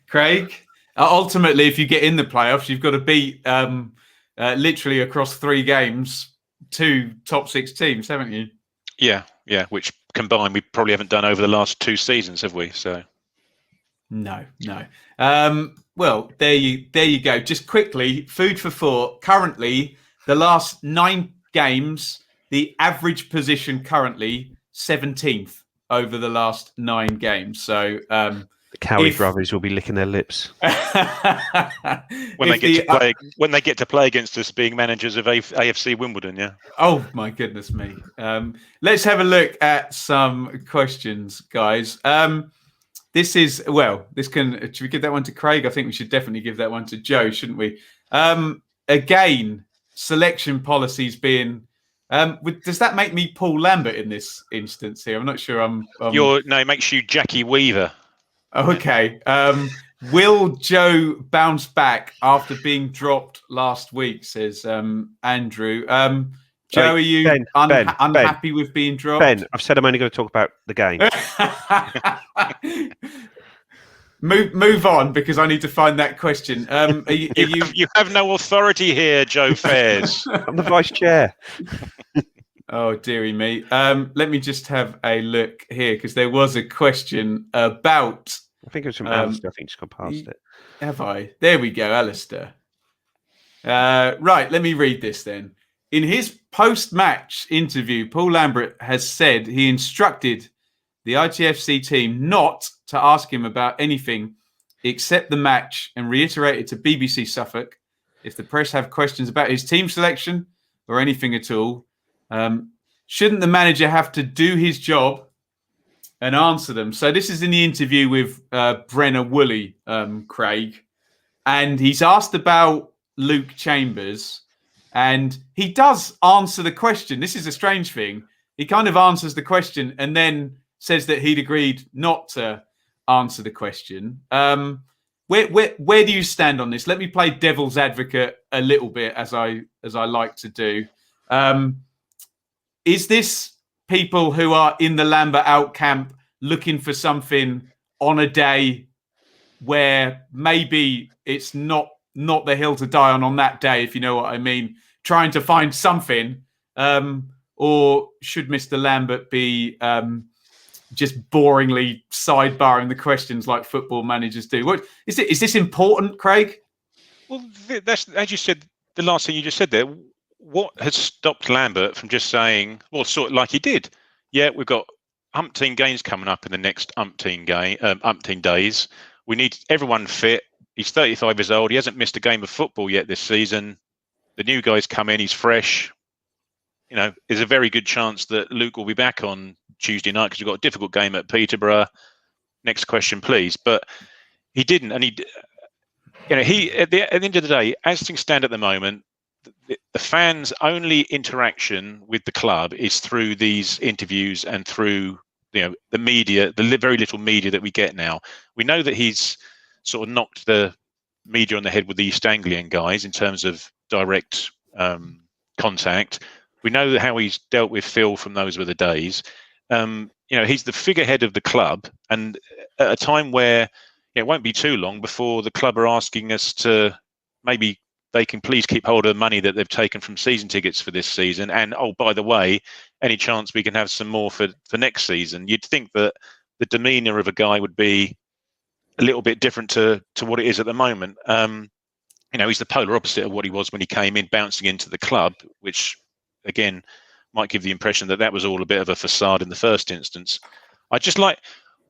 Craig, ultimately, if you get in the playoffs, you've got to beat literally across 3 games 2 top 6 teams, haven't you? Yeah, which combined we probably haven't done over the last 2 seasons, have we? So no. Well, there you go. Just quickly, food for thought. Currently, the last 9 games, the average position currently 17th over the last 9 games. So the Cowie brothers will be licking their lips when they get to play against us, being managers of AFC Wimbledon. Yeah. Oh my goodness me. Let's have a look at some questions, guys. Should we give that one to Craig? I think we should definitely give that one to Joe, shouldn't we? Again, selection policies being. Does that make me Paul Lambert in this instance here? I'm not sure. It makes you Jackie Weaver. Okay. Will Joe bounce back after being dropped last week? Says Andrew. Joe, are you unhappy with being dropped? Ben, I've said I'm only going to talk about the game. Move on, because I need to find that question. You have no authority here, Joe Fairs. I'm the vice chair. Oh, dearie me. Let me just have a look here, because there was a question about... I think it was from Alistair. I think just gone past it. Have I? There we go, Alistair. Right, let me read this then. In his post-match interview, Paul Lambert has said he instructed the ITFC team not to ask him about anything except the match, and reiterated to BBC Suffolk, if the press have questions about his team selection or anything at all, shouldn't the manager have to do his job and answer them? So this is in the interview with Brenner Woolley, Craig, and he's asked about Luke Chambers, and he does answer the question. This is a strange thing. He kind of answers the question and then says that he'd agreed not to answer the question. Where do you stand on this? Let me play devil's advocate a little bit, as I like to do. Is this people who are in the Lambert out camp looking for something on a day where maybe it's not the hill to die on that day, if you know what I mean, trying to find something? Or should Mr. Lambert be just boringly sidebarring the questions like football managers do? What is this important, Craig? Well, that's, as you said, the last thing you just said there. What has stopped Lambert from just saying, well, sort of like he did? Yeah, we've got umpteen games coming up in the next umpteen days. We need everyone fit. He's 35 years old. He hasn't missed a game of football yet this season. The new guys come in. He's fresh. You know, there's a very good chance that Luke will be back on Tuesday night, because we've got a difficult game at Peterborough. Next question, please. But he didn't, and he at the end of the day, as things stand at the moment, the fans' only interaction with the club is through these interviews and through the media, the very little media that we get now. We know that he's sort of knocked the media on the head with the East Anglian guys in terms of direct contact. We know how he's dealt with Phil from Those Were the Days. He's the figurehead of the club, and at a time where it won't be too long before the club are asking us to maybe they can please keep hold of the money that they've taken from season tickets for this season. And, oh, by the way, any chance we can have some more for next season? You'd think that the demeanour of a guy would be a little bit different to what it is at the moment. He's the polar opposite of what he was when he came in, bouncing into the club, which, again, might give the impression that was all a bit of a facade in the first instance. I just like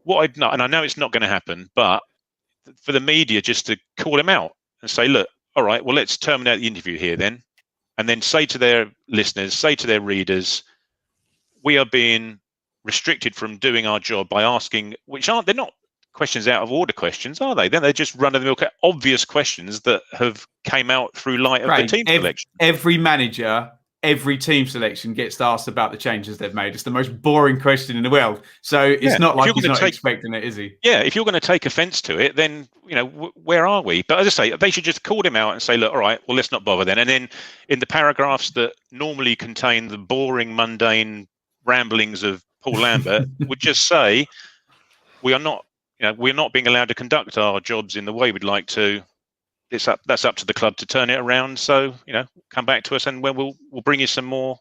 and I know it's not going to happen, but for the media just to call him out and say, look, all right, well, let's terminate the interview here then. And then say to their listeners, say to their readers, we are being restricted from doing our job by asking, they're not questions out of order questions, are they? Then they're just run-of-the-mill obvious questions that have came out through light of the team selection. Every manager, every team selection gets asked about the changes they've made. It's the most boring question in the world. So it's not like he's not expecting it, is he? Yeah, if you're going to take offence to it, then, where are we? But as I say, they should just call him out and say, look, all right, well, let's not bother then. And then in the paragraphs that normally contain the boring, mundane ramblings of Paul Lambert, would just say, we're not being allowed to conduct our jobs in the way we'd like to. That's up to the club to turn it around. So, come back to us and we'll bring you some more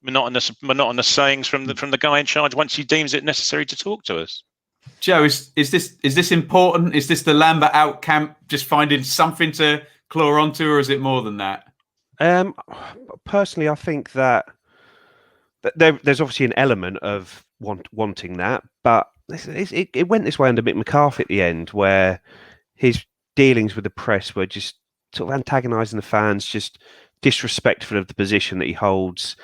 monotonous sayings from the guy in charge once he deems it necessary to talk to us. Joe, is this important? Is this the Lambert out camp just finding something to claw onto, or is it more than that? Personally, I think that there's obviously an element of wanting that, but it went this way under Mick McCarthy at the end, where his dealings with the press were just sort of antagonising the fans, just disrespectful of the position that he holds,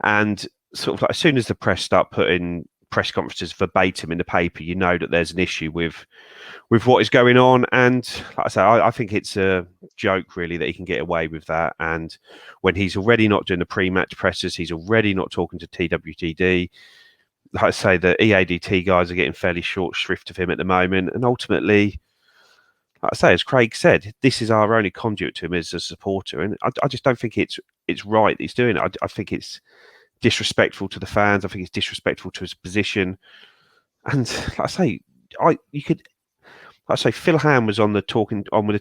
and sort of like as soon as the press start putting press conferences verbatim in the paper, you know that there's an issue with what is going on. And like I say, I think it's a joke really that he can get away with that. And when he's already not doing the pre-match presses, he's already not talking to TWTD. Like I say, the EADT guys are getting fairly short shrift of him at the moment, and ultimately, like I say, as Craig said, this is our only conduit to him as a supporter, and I just don't think it's right that he's doing it. I think it's disrespectful to the fans. I think it's disrespectful to his position. And like I say, Phil Ham was with the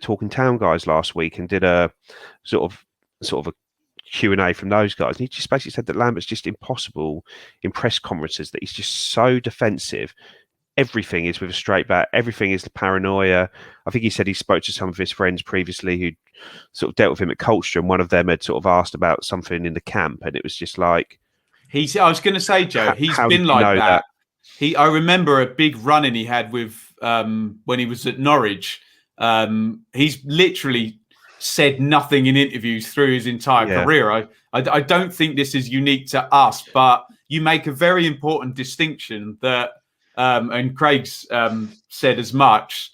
Talking Town guys last week and did a sort of a Q&A from those guys, and he just basically said that Lambert's just impossible in press conferences, that he's just so defensive. Everything is with a straight bat. Everything is the paranoia. I think he said he spoke to some of his friends previously who sort of dealt with him at Colchester, and one of them had sort of asked about something in the camp, and it was just like... I was going to say, Joe, he's been like that. I remember a big run-in he had with when he was at Norwich. He's literally said nothing in interviews through his entire career. I don't think this is unique to us, but you make a very important distinction that... and Craig's said as much,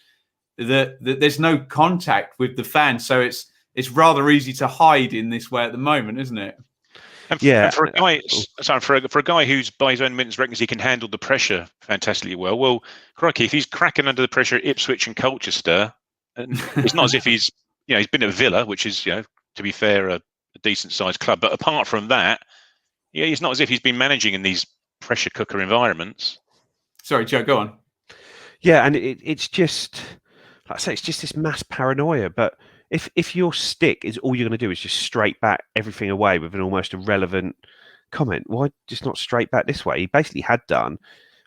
that there's no contact with the fans, so it's rather easy to hide in this way at the moment, isn't it? And for a guy who's by his own admittance reckons he can handle the pressure fantastically well, crikey, if he's cracking under the pressure at Ipswich and Colchester, and it's not as if he's been at Villa, which is to be fair a decent sized club, but apart from that, it's not as if he's been managing in these pressure cooker environments. Sorry, Joe, go on. Yeah, and it's just, like I say, it's just this mass paranoia. But if your stick is all you're going to do is just straight back everything away with an almost irrelevant comment, why just not straight back this way? He basically had done.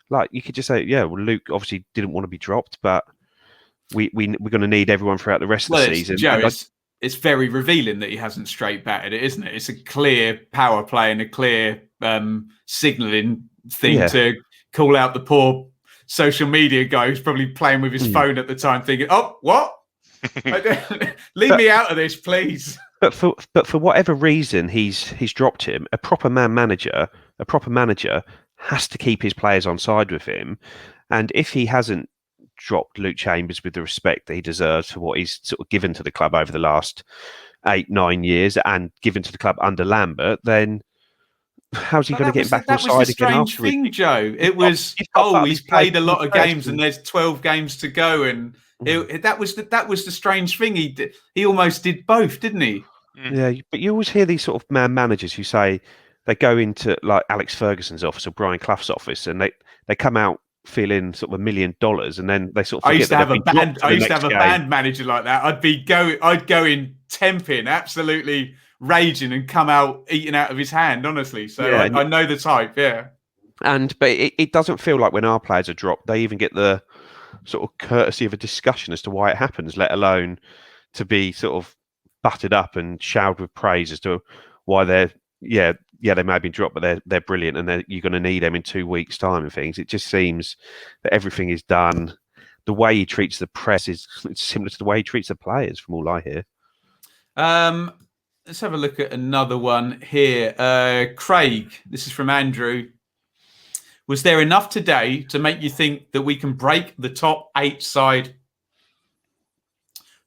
Like, you could just say, yeah, well, Luke obviously didn't want to be dropped, but we're going to need everyone throughout the rest of the season. Joe, it's very revealing that he hasn't straight batted it, isn't it? It's a clear power play and a clear signalling thing to call out the poor social media guy who's probably playing with his phone at the time, thinking, "Oh, what? Leave me out of this, please." But for whatever reason, he's dropped him. A proper manager has to keep his players on side with him, and if he hasn't dropped Luke Chambers with the respect that he deserves for what he's sort of given to the club over the last 8-9 years and given to the club under Lambert, then how's he going to get back on side again? That was the strange thing, Joe. It was he's played a lot of games and there's 12 games to go, and that was the strange thing. He almost did both, didn't he? Yeah, but you always hear these sort of managers who say they go into like Alex Ferguson's office or Brian Clough's office, and they come out feeling sort of $1 million, and then they sort of. I used to have a band manager like that. I'd go in temping, absolutely raging, and come out eating out of his hand, honestly. So Yeah, I know the type, yeah. But it doesn't feel like when our players are dropped, they even get the sort of courtesy of a discussion as to why it happens, let alone to be sort of butted up and showered with praise as to why they may have been dropped, but they're brilliant, and you're going to need them in 2 weeks' time and things. It just seems that everything is done. The way he treats the press is similar to the way he treats the players, from all I hear. Let's have a look at another one here. Craig, this is from Andrew. Was there enough today to make you think that we can break the top 8 side?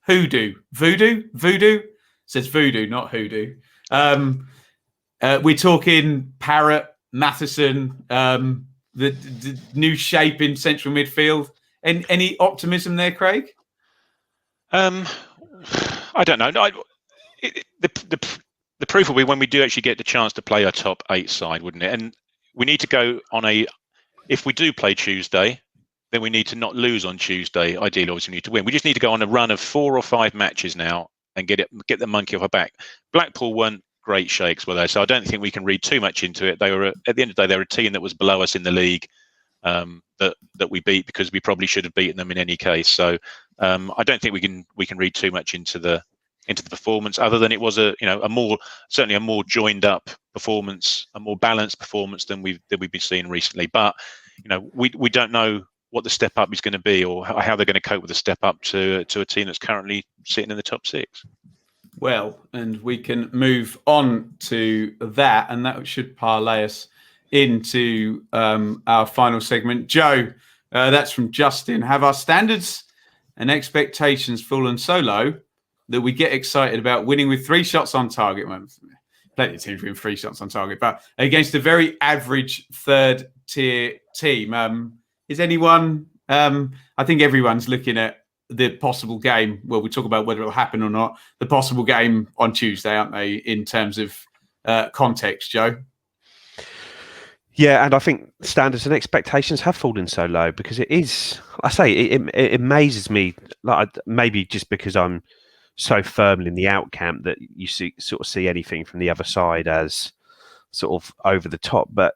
Hoodoo. Voodoo? Says voodoo, not hoodoo. We're talking Parrott, Mathison, the new shape in central midfield. Any optimism there, Craig? I don't know. The proof will be when we do actually get the chance to play a top 8 side, wouldn't it? And we need to go on if we do play Tuesday, then we need to not lose on Tuesday. Ideally, obviously, we need to win. We just need to go on a run of 4 or 5 matches now and get the monkey off our back. Blackpool weren't great shakes, were they? So I don't think we can read too much into it. They were, at the end of the day, they were a team that was below us in the league that we beat because we probably should have beaten them in any case. So I don't think we can read too much into the performance, other than it was certainly a more joined up performance, a more balanced performance than we've been seeing recently. But we don't know what the step up is going to be, or how they're going to cope with the step up to a team that's currently sitting in the top 6. Well, and we can move on to that, and that should parlay us into our final segment. Joe, that's from Justin. Have our standards and expectations fallen so low that we get excited about winning with 3 shots on target? Well, plenty of teams win 3 shots on target, but against a very average 3rd tier team. Is anyone? I think everyone's looking at the possible game. Well, we talk about whether it'll happen or not. The possible game on Tuesday, aren't they? In terms of context, Joe. Yeah, and I think standards and expectations have fallen so low because it is. I say it amazes me. Like maybe just because I'm so firmly in the out camp that you sort of see anything from the other side as sort of over the top. But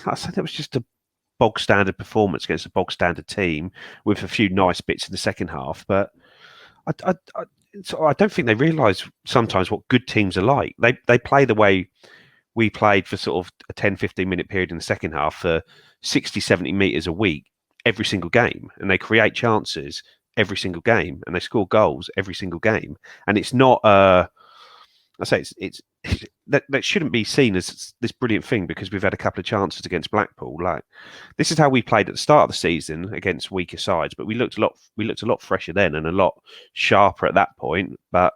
I said it was just a bog standard performance against a bog standard team with a few nice bits in the second half. But I don't think they realise sometimes what good teams are like. They play the way we played for sort of a 10, 15-minute period in the second half for 60, 70 metres a week every single game. And they create chances every single game and they score goals every single game. And it's not, I say it's that shouldn't be seen as this brilliant thing because we've had a couple of chances against Blackpool. Like this is how we played at the start of the season against weaker sides, but we looked a lot fresher then and a lot sharper at that point. But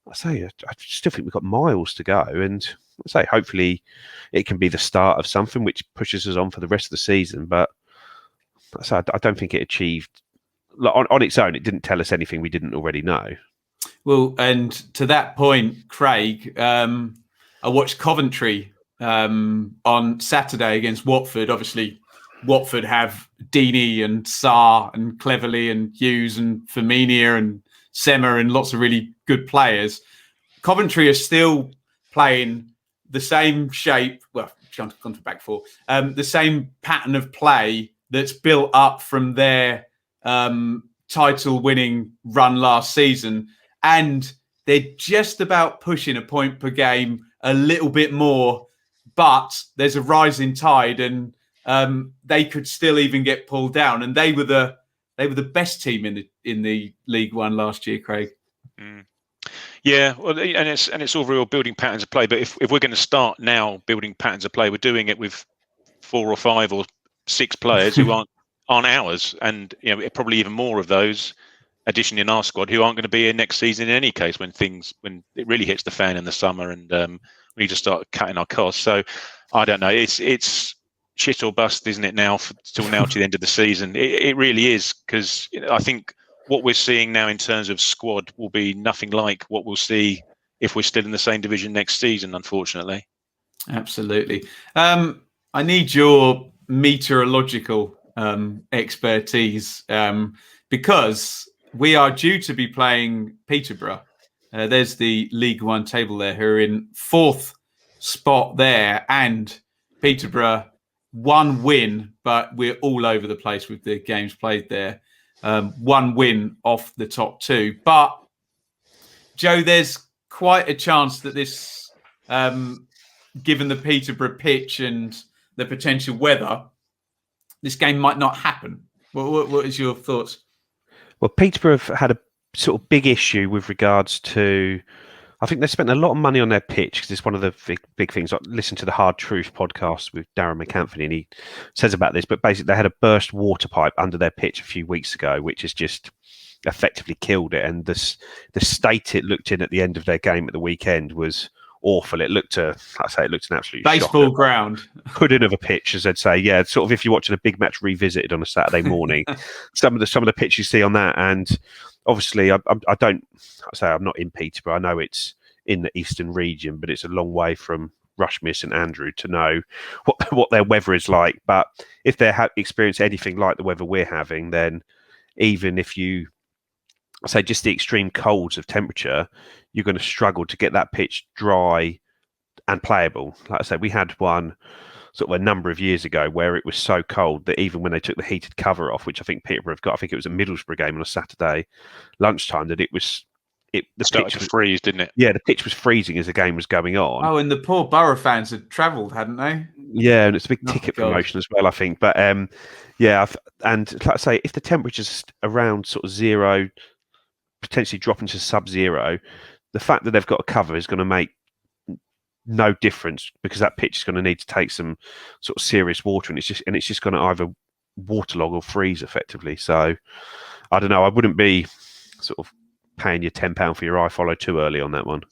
I still think we've got miles to go, and I say hopefully it can be the start of something which pushes us on for the rest of the season. But I don't think it achieved on its own. It didn't tell us anything we didn't already know. Well, and to that point, Craig, I watched Coventry on Saturday against Watford. Obviously, Watford have Deeney and Sarr and Cleverley and Hughes and Firmino and Sema and lots of really good players. Coventry are still playing the same shape. Well, gone to back 4. The same pattern of play that's built up from their title-winning run last season. And they're just about pushing a point per game a little bit more, but there's a rising tide, and they could still even get pulled down. And they were the best team in the League One last year, Craig. Mm. Yeah, well, and it's all real building patterns of play. But if we're going to start now building patterns of play, we're doing it with 4 or 5 or 6 players who aren't ours, and probably even more of those addition in our squad who aren't going to be here next season in any case when it really hits the fan in the summer and we need to start cutting our costs. So I don't know, it's shit or bust, isn't it, now till now to the end of the season? It really is, because I think what we're seeing now in terms of squad will be nothing like what we'll see if we're still in the same division next season, unfortunately. Absolutely. I need your meteorological expertise because we are due to be playing Peterborough There's the League One table there, who are in 4th spot there, and Peterborough 1 win, but we're all over the place with the games played there. 1 win off the top 2. But, Joe, there's quite a chance that this, given the Peterborough pitch and the potential weather, this game might not happen. What is your thoughts? Well, Peterborough have had a sort of big issue with regards to, I think they spent a lot of money on their pitch, because it's one of the big things. I listened to the Hard Truth podcast with Darren McAnthony, and he says about this, but basically they had a burst water pipe under their pitch a few weeks ago, which has just effectively killed it. And the state it looked in at the end of their game at the weekend was awful. It looked an absolute baseball ground, pudding of a pitch, as I'd say. Yeah, sort of if you're watching a big match revisited on a Saturday morning, some of the pitch you see on that. And obviously, I'm not in Peterborough. I know it's in the eastern region, but it's a long way from Rushmere, St Andrew, to know what their weather is like. But if they have experienced anything like the weather we're having, then even if you say just the extreme colds of temperature, you're going to struggle to get that pitch dry and playable. Like I said, we had one sort of a number of years ago where it was so cold that even when they took the heated cover off, which I think Peterborough have got, I think it was a Middlesbrough game on a Saturday lunchtime, that the pitch was freeze, didn't it? Yeah, the pitch was freezing as the game was going on. Oh, and the poor Borough fans had travelled, hadn't they? Yeah, and it's a big ticket promotion as well, I think. But yeah, and like I say, if the temperature's around sort of 0, potentially dropping to sub-0, the fact that they've got a cover is going to make no difference, because that pitch is going to need to take some sort of serious water, and it's just going to either waterlog or freeze effectively. So I don't know. I wouldn't be sort of paying you £10 for your iFollow too early on that one.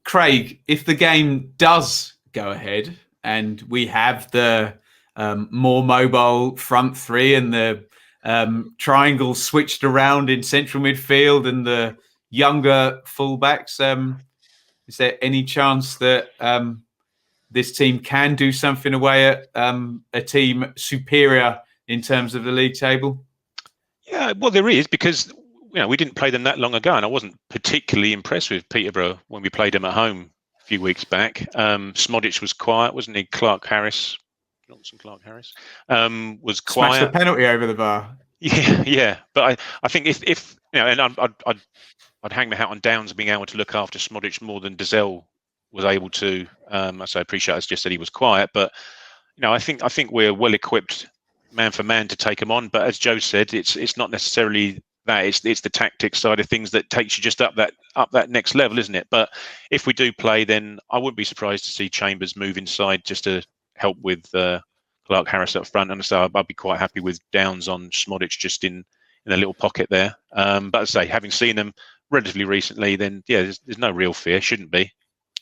Craig, if the game does go ahead and we have the more mobile front three and the triangle switched around in central midfield and the younger fullbacks, is there any chance that this team can do something away at a team superior in terms of the league table? Yeah, well, there is, because we didn't play them that long ago, and I wasn't particularly impressed with Peterborough when we played them at home a few weeks back. Smodic was quiet, wasn't he? Clark Harris was quiet. Smashed the penalty over the bar. Yeah. But I think if and I'd hang my hat on Downs being able to look after Smodic more than Dazelle was able to. I appreciate I just said he was quiet, but I think we're well equipped man for man to take him on. But as Joe said, it's not necessarily that. It's the tactics side of things that takes you just up that next level, isn't it? But if we do play, then I wouldn't be surprised to see Chambers move inside just to help with Clark Harris up front. And so I'd be quite happy with Downs on Smodic just in a little pocket there. But as I say, having seen them relatively recently, then there's no real fear. Shouldn't be.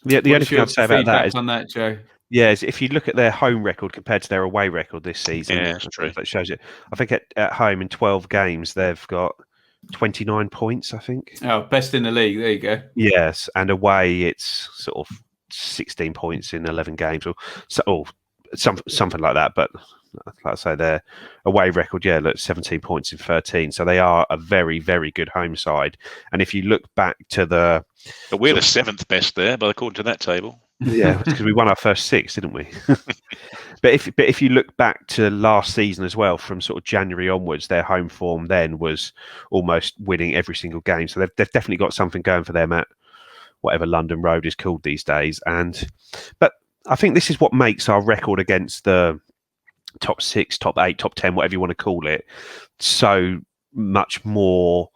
Yeah, the only thing I'd say about that is on that, Joe. Yeah, is if you look at their home record compared to their away record this season, that's true. That shows it. I think at home in 12 games they've got 29 points. I think. Oh, best in the league. There you go. Yes, and away it's sort of 16 points in 11 games, or something like that. But like I say, their away record, 17 points in 13. So they are a very, very good home side. And if you look back to but we're the 7th best there, but according to that table. Yeah, because we won our first 6, didn't we? But if you look back to last season as well, from sort of January onwards, their home form then was almost winning every single game. So they've definitely got something going for them at whatever London Road is called these days. But I think this is what makes our record against the top 6, top 8, top 10, whatever you want to call it, so much more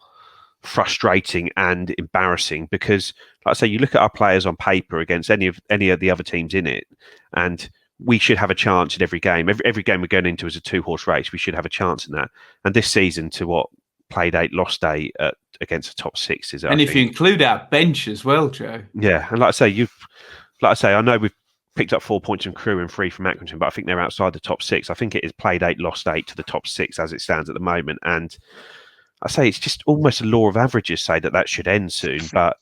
frustrating and embarrassing. Because, like I say, you look at our players on paper against any of the other teams in it, and we should have a chance in every game. Every game we're going into is a 2-horse race. We should have a chance in that. And this season, played 8, lost 8 against the top 6 and if you include our bench as well, Joe. Yeah, and like I say, I know we've picked up 4 points from Crewe and 3 from Accrington, but I think they're outside the top 6. I think it is played 8, lost 8 to the top 6 as it stands at the moment. And I say it's just almost a law of averages say that should end soon. But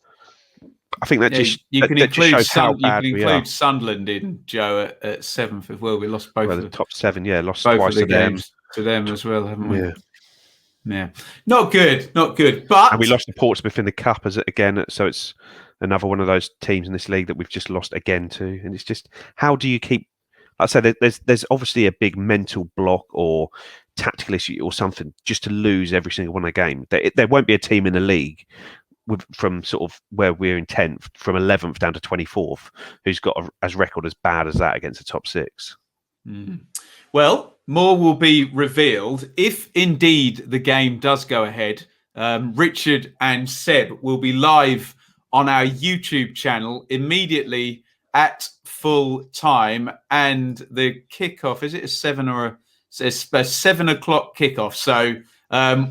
I think that include Sunderland in, Joe, at 7th as well. We lost both the top 7. Lost both twice of the to them. games to them as well, haven't we? Yeah. Yeah, not good. But And we lost to Portsmouth in the Cup again, so it's another one of those teams in this league that we've just lost again to. And it's just, how do you keep? I said there's obviously a big mental block or tactical issue or something just to lose every single one of the game. There won't be a team in the league from sort of where we're in 10th, from 11th down to 24th, who's got a record as bad as that against the top six. Well, more will be revealed if indeed the game does go ahead. Richard and Seb will be live on our YouTube channel immediately at full time, and the kickoff, is it a 7 or a 7 o'clock kickoff? So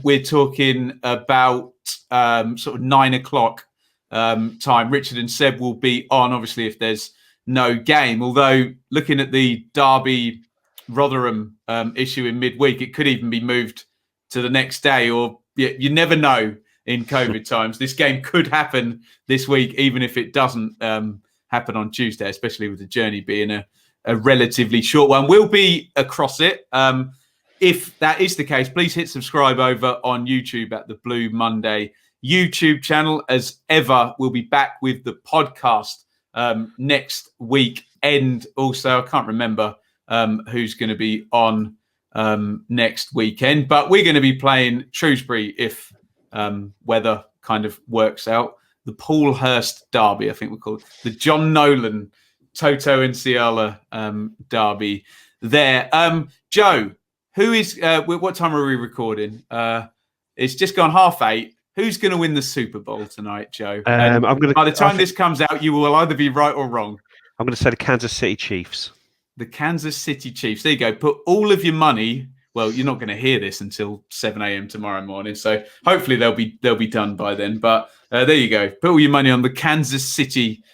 we're talking about sort of 9 o'clock time. Richard and Seb will be on, obviously, if there's no game. Although looking at the Derby Rotherham issue in midweek, it could even be moved to the next day, or you never know in COVID times. This game could happen this week, even if it doesn't happen on Tuesday, especially with the journey being a relatively short one. We'll be across it. If that is the case, please hit subscribe over on YouTube at the Blue Monday YouTube channel. As ever, we'll be back with the podcast next week. And also, I can't remember who's going to be on next weekend, but we're going to be playing Shrewsbury if weather kind of works out. The Paulhurst Derby, I think we call it. The John Nolan, Toto and Ciala Derby there. Joe, who is, what time are we recording? It's just gone 8:30. Who's going to win the Super Bowl tonight, Joe? By the time this comes out, you will either be right or wrong. I'm going to say the Kansas City Chiefs. The Kansas City Chiefs. There you go. Put all of your money. Well, you're not going to hear this until 7 a.m. tomorrow morning, so hopefully they'll be done by then. But there you go. Put all your money on the Kansas City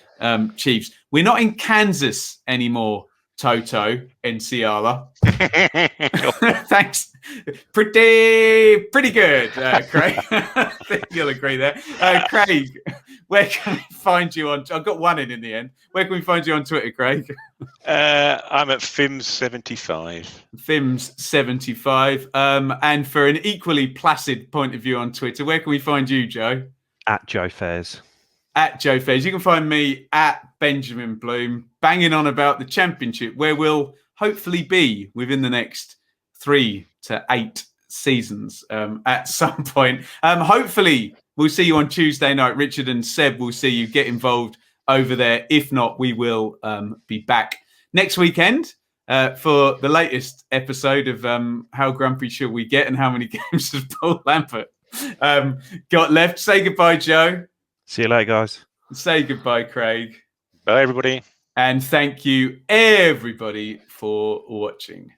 Chiefs. We're not in Kansas anymore, Toto and Ciala. Thanks. Pretty good, Craig. I think you'll agree there. Craig, where can we find you on? I got one in the end. Where can we find you on Twitter, Craig? I'm at Fims75. Fims75. And for an equally placid point of view on Twitter, where can we find you, Joe? At Joe Fairs. At Joe Fairs. You can find me at Benjamin Bloom, banging on about the championship, where we'll hopefully be within the next 3 to 8 seasons at some point. Hopefully, we'll see you on Tuesday night. Richard and Seb will see you. Get involved over there. If not, we will be back next weekend for the latest episode of How Grumpy Should We Get and how many games has Paul Lampert got left. Say goodbye, Joe. See you later, guys. Say goodbye, Craig. Bye, everybody. And thank you, everybody, for watching.